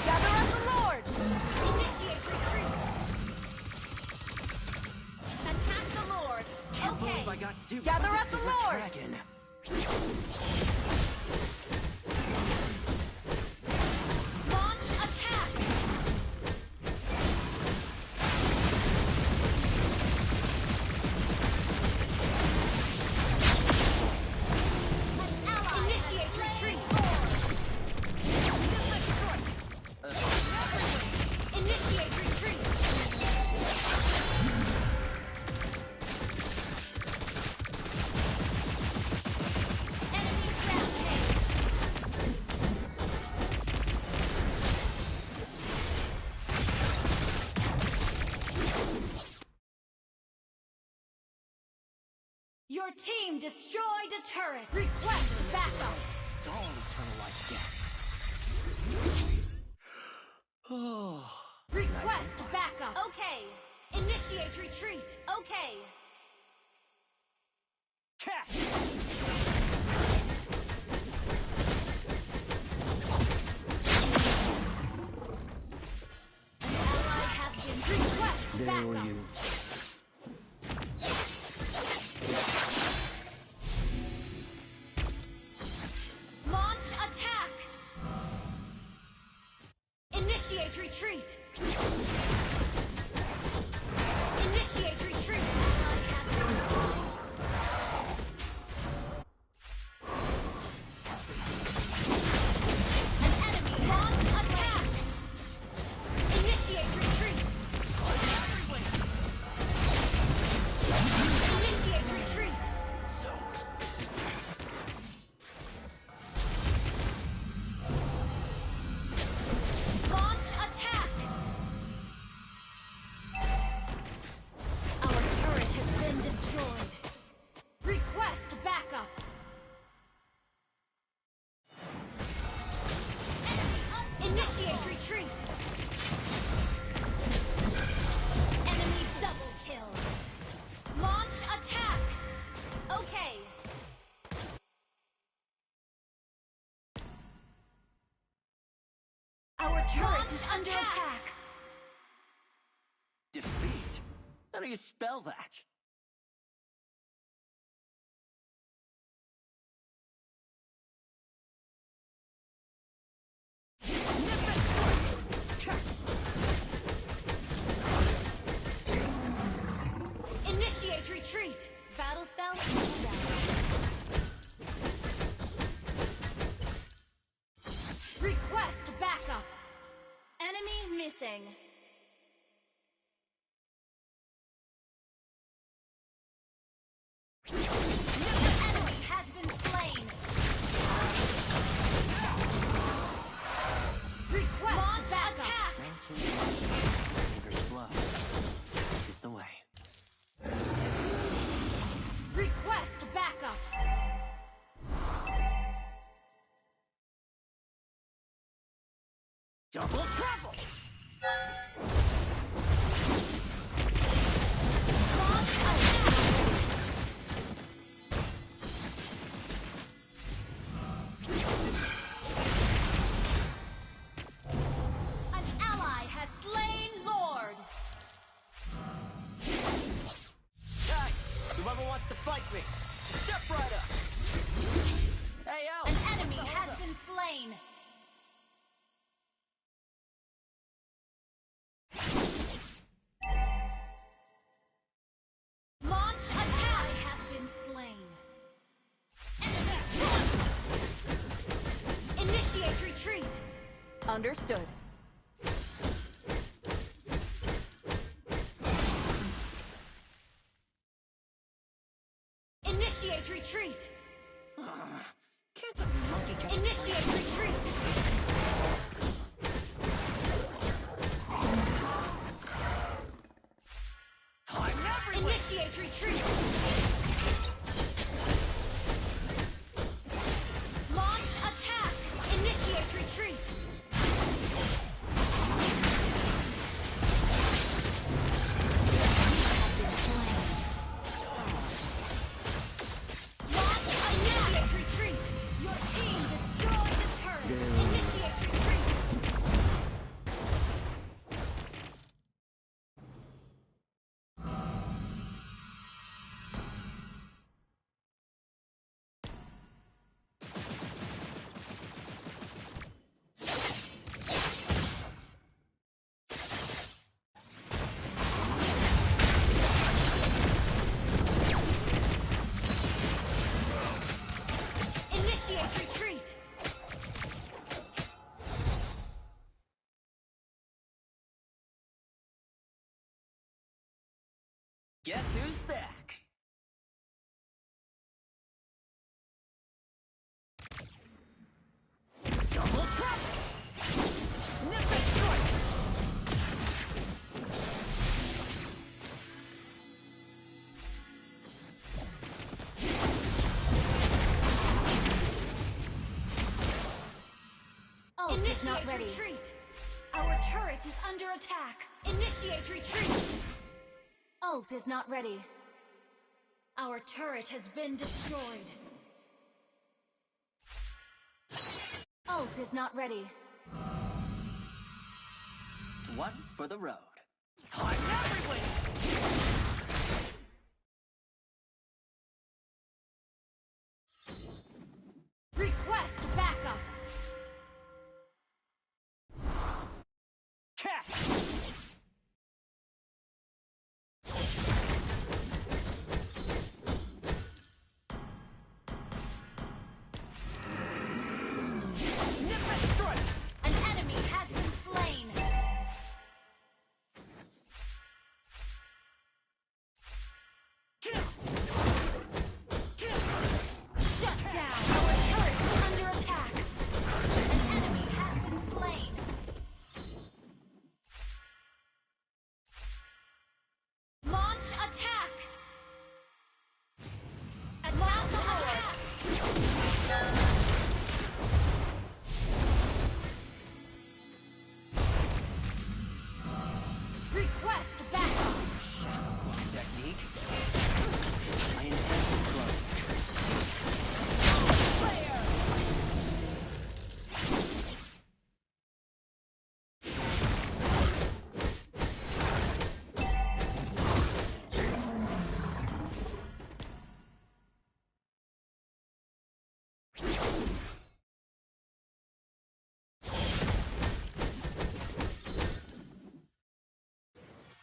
Gather at the Lord! Initiate retreat. Attack the Lord. Can't Okay. believe I got duped Gather by at the Silver Lord! Dragon. Launch attack. An ally Initiate retreat. Initiate retreat. enemy rampage. Your team destroyed a turret. Request backup. It's all Eternal Life gets. Oh. Request backup. Okay. Initiate retreat. Okay. Catch! dare you? Launch attack! Initiate retreat! Initiate retreat! An enemy launch attack! Initiate retreat! Initiate retreat! So, this is death. Launch attack! Our turret has been destroyed. Request backup! Initiate retreat! Enemy double kill! Launch attack! Okay. Our turret is under attack! Defeat? How do you spell that? Initiate retreat! Battle spell request backup! Enemy missing. Enemy has been slain. Request backup! Fingers blood. This is the way. Request backup! Double trouble! Launch attack! An ally has slain Lord! Hey! Whoever wants to fight me, step right up! Hey, yo! An enemy has been slain! Launch attack has been slain. Initiate retreat. Understood. Initiate retreat. Can't a monkey catch Initiate retreat. I'm everywhere! Initiate retreat. Launch attack. Initiate retreat. Launch initiate retreat. Your team destroyed the turret. Initiate retreat. Initiate retreat. Guess who's back? Double trouble! Nimbus strike! Initiate retreat. Our turret is under attack. Initiate retreat. Ult is not ready. Our turret has been destroyed. Ult is not ready. One for the road. I'm everywhere! Request backup. Catch! An enemy has been slain. Shut down. Our turret is under attack. An enemy has been slain. Launch attack. Attack the attack. Request backup. Technique. I intend to blow.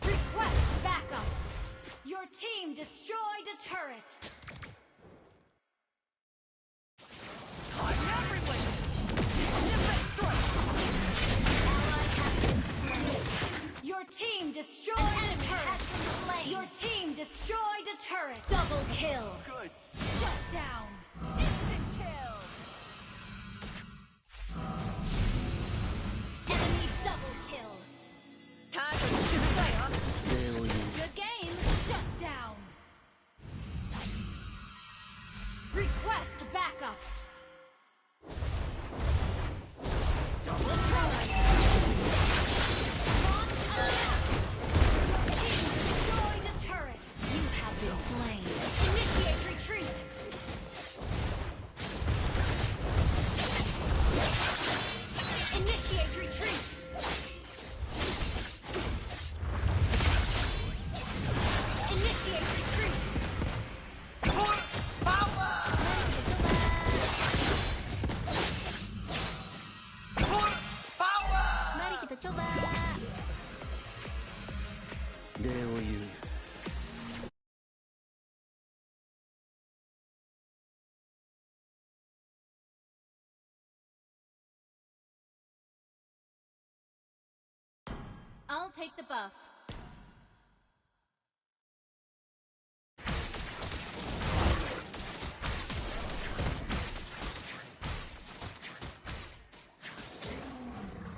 Request backup. Your team destroyed a turret. Ally has been slain. Your team destroyed a turret. Your team destroyed a turret. Double kill. Good. Shut down. Instant kill. Enemy double kill. Good game. Shut down. Request backup. Double try. Launch attack. Team destroyed a turret. You have been slain. Initiate retreat. Initiate retreat. Initiate retreat. Mari kita coba. I'll take the buff.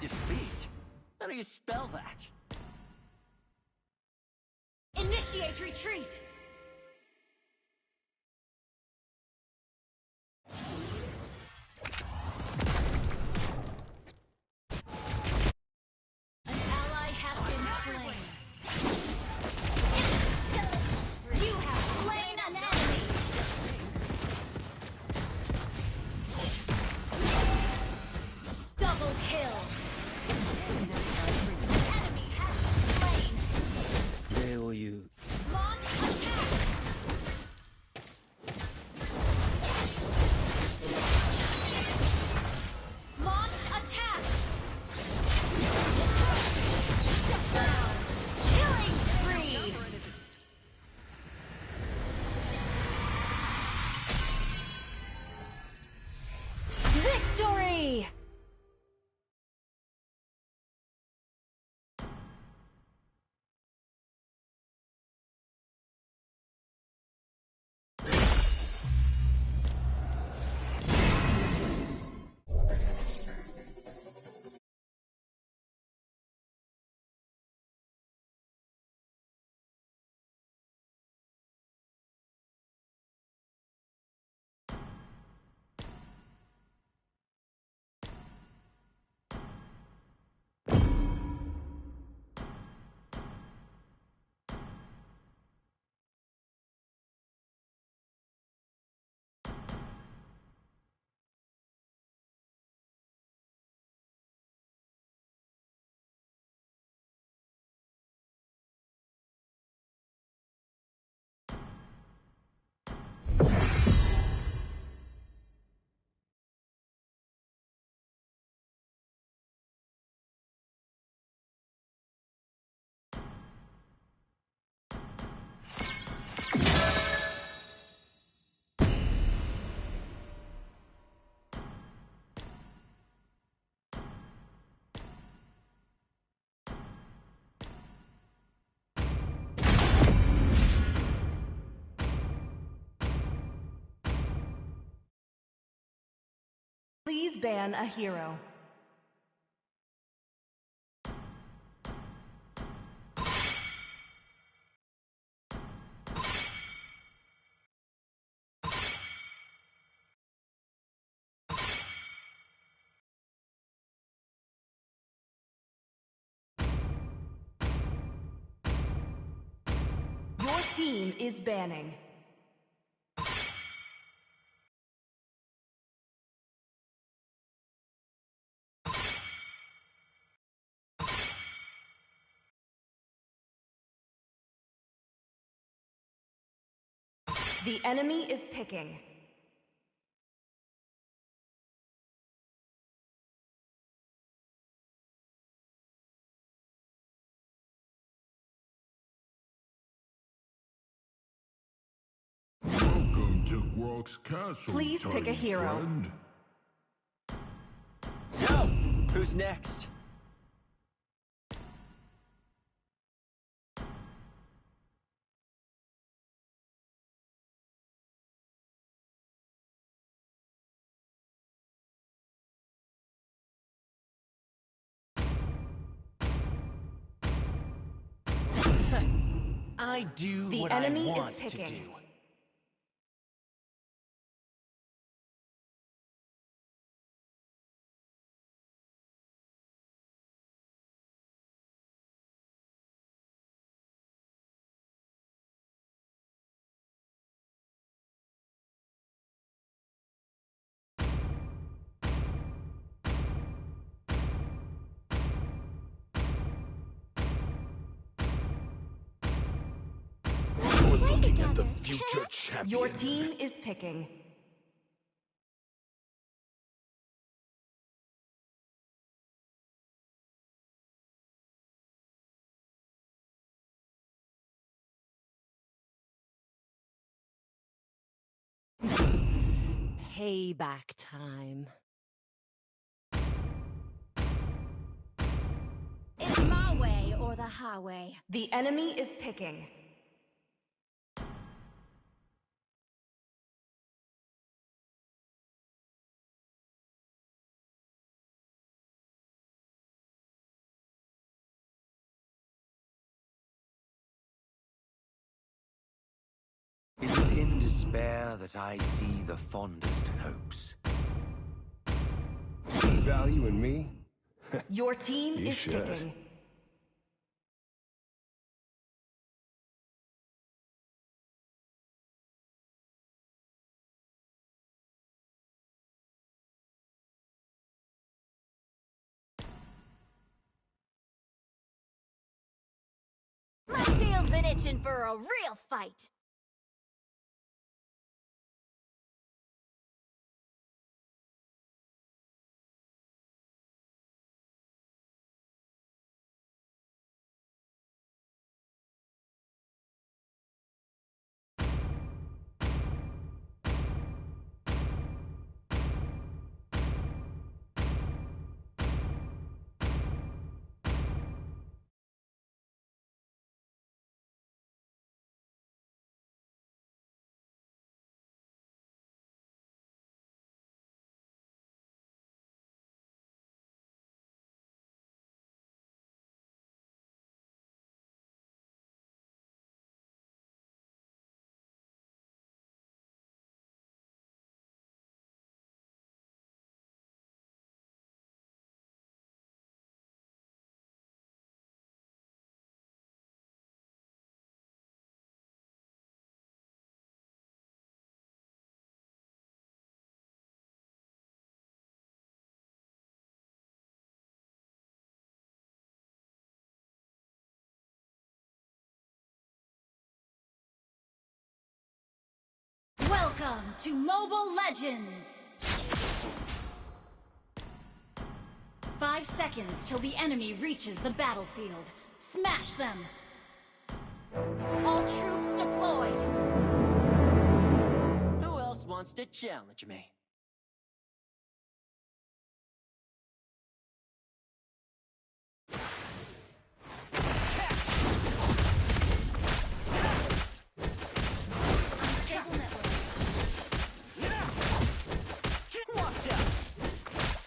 Defeat? How do you spell that? Initiate retreat. An ally has been slain. You have slain an enemy. Double kill. An enemy has been slain. Launch attack. ban a hero. Your team is banning. The enemy is picking. Welcome to Grok's Castle. Please pick a hero. Friend. So, who's next? I do the what enemy I want is picking. to do. Looking at the future champion. Your team is picking. Payback time. It's my way or the highway. The enemy is picking. It is in despair that I see the fondest hopes. See value in me? Your team You is should. picking. My tail's been itching for a real fight. Welcome to Mobile Legends! 5 seconds till the enemy reaches the battlefield. Smash them! All troops deployed! Who else wants to challenge me? Stable network. Watch out!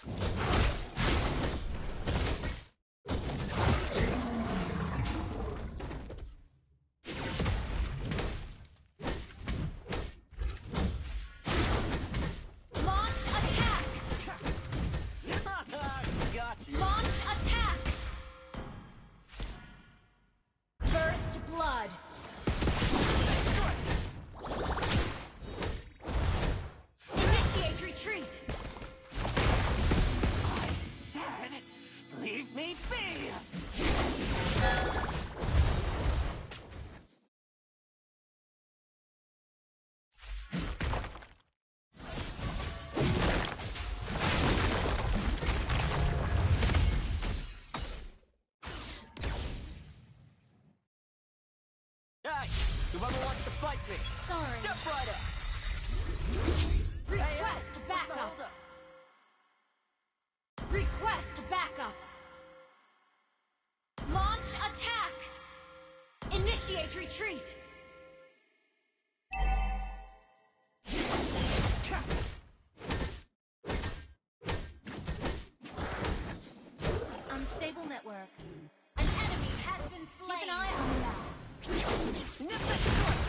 Hey, whoever wants to fight me, Sorry. step right up. Request What's the backup. holdup? Request backup. Launch attack. Initiate retreat. Unstable network. An enemy has been slain. Keep an eye on the map. Nip it strike.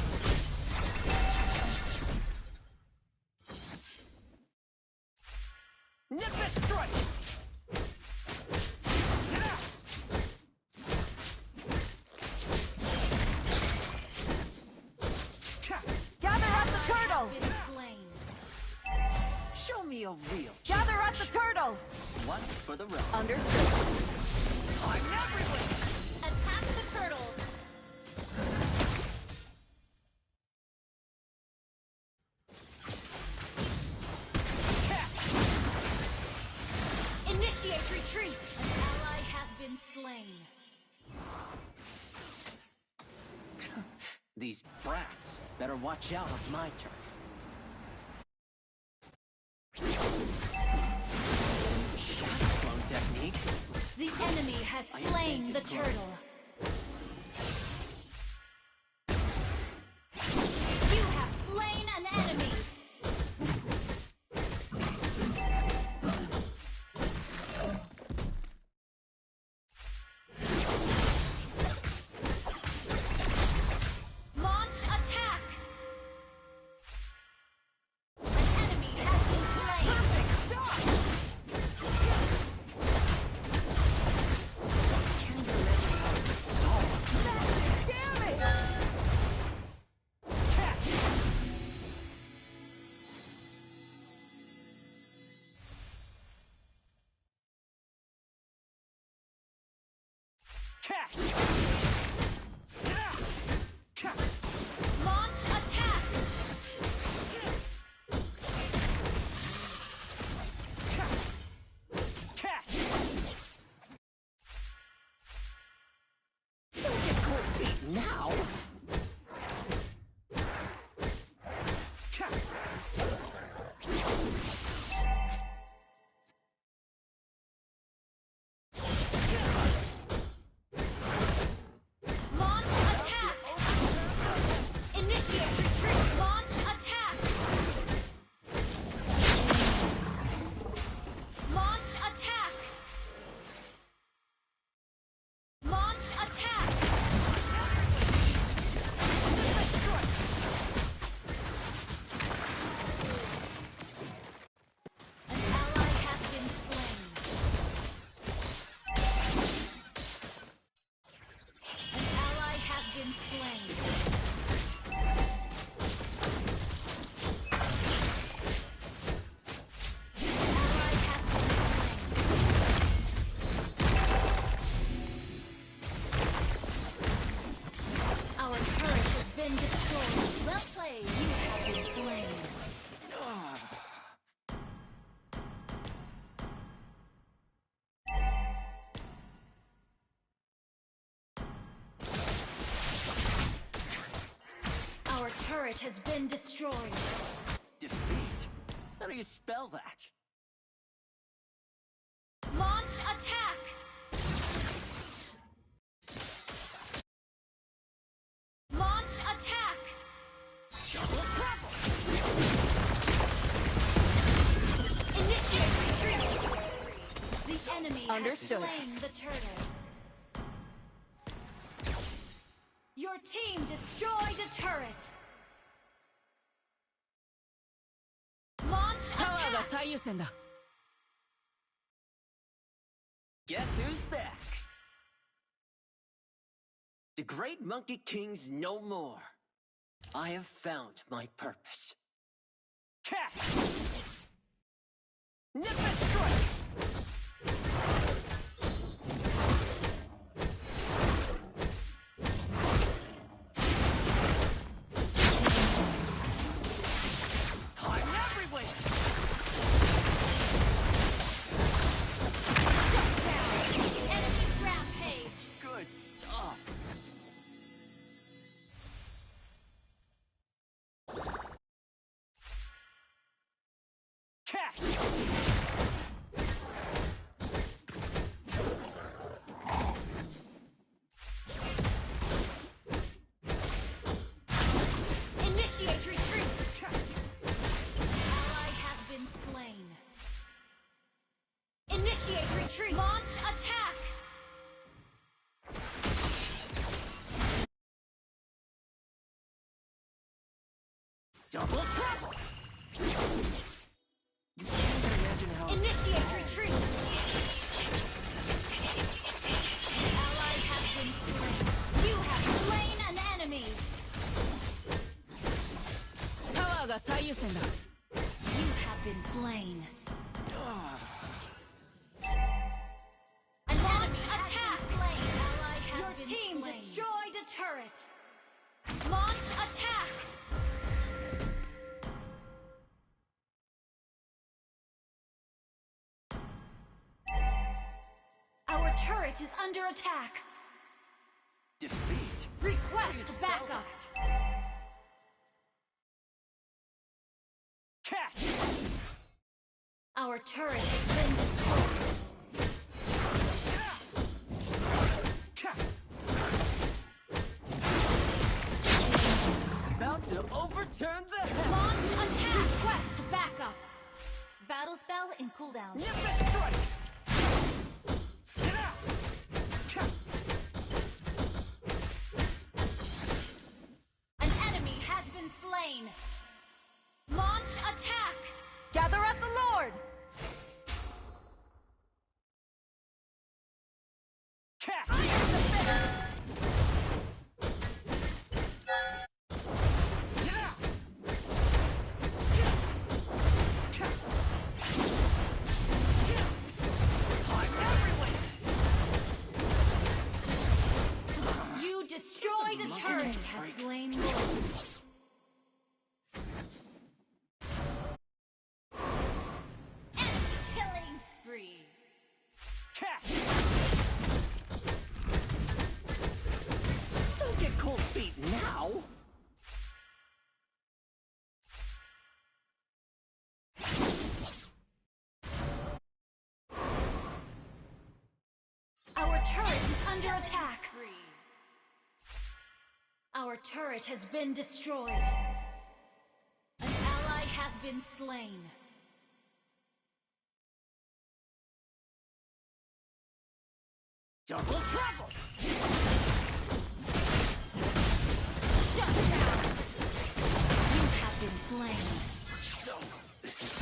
Nip it strike. Gather at the turtle! Been slain. Show me a real. Gather at the turtle! One for the road. Understood. I'm everywhere. Attack the turtle. Initiate retreat. An ally has been slain. These brats better watch out on my turf. Shadow clone technique. The enemy has I slain the invented blood. turtle. You have slain an enemy. Launch attack. An enemy has been slain. Perfect shot! Massive damage! Launch attack. Don't get cold feet now. Launch attack. Initiate retreat. Launch attack. Launch attack. Launch attack. An ally has been slain. An ally has been slain. An ally has been slain. Our turret has been destroyed. Well played. You have been slain. Our turret has been destroyed. Defeat? How do you spell that? Launch attack! Launch attack! Double trouble! Initiate retreat! The enemy Understood. has slain the turtle. Your team destroyed a turret. Launch attack! Guess who's back? The great Monkey King's no more. I have found my purpose. Catch! Nip and strike! I'm everywhere! Shut down! Enemy rampage! Good stuff. Catch! Initiate retreat! Ally has been slain. Initiate retreat! Launch attack! Double trouble! You can't imagine how... Initiate retreat! Ally has been slain. You have slain an enemy! Power ga saiyusen da. You have been slain. An enemy attack! Ally has Your been team slain. Destroyed a turret! Launch attack! Our turret is under attack. Defeat? Request backup. Catch! Our turret has been destroyed. Catch! About to overturn the heavens. Launch attack. Request backup. Battle spell in cooldown. Nimbus strikes! An enemy has been slain. Launch attack. Gather at the Lord! Catch! You destroyed a turret. Has slain Lord. Enemy killing spree. Catch! Don't get cold feet now! Our turret is under attack. Our turret has been destroyed. An ally has been slain. Double trouble! Shut down! You have been slain. So, this is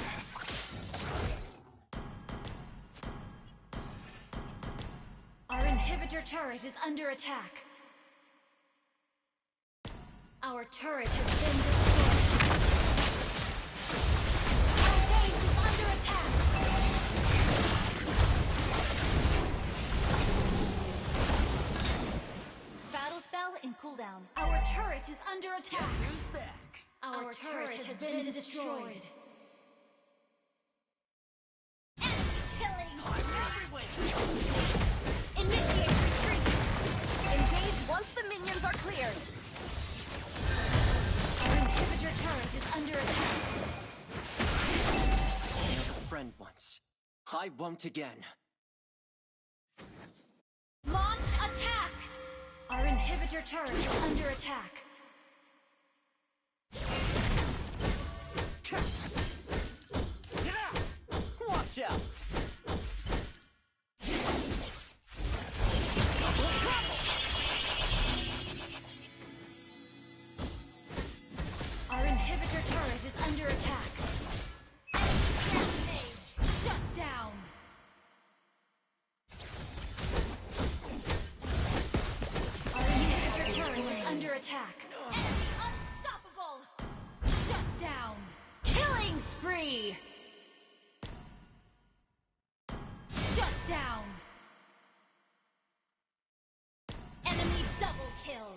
Our inhibitor turret is under attack. Our turret has been destroyed. Our base is under attack. Battle spell in cooldown. Our turret is under attack. Guess who's back? Our turret has been destroyed. Enemy killing! Initiate retreat! Engage once the minions are cleared. Our inhibitor turret is under attack. I had a friend once. I won't again. Launch attack! Our inhibitor turret is under attack. Watch out! Our inhibitor turret is under attack. Enemy rampage! Shut down! Our inhibitor turret is under attack. Enemy unstoppable! Shut down! Killing spree! Shut down! Enemy double kill!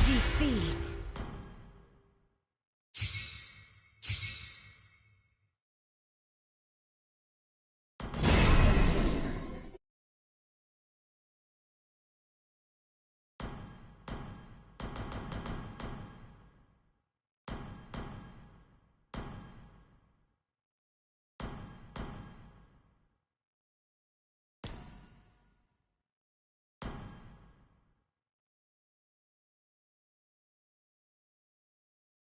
Defeat.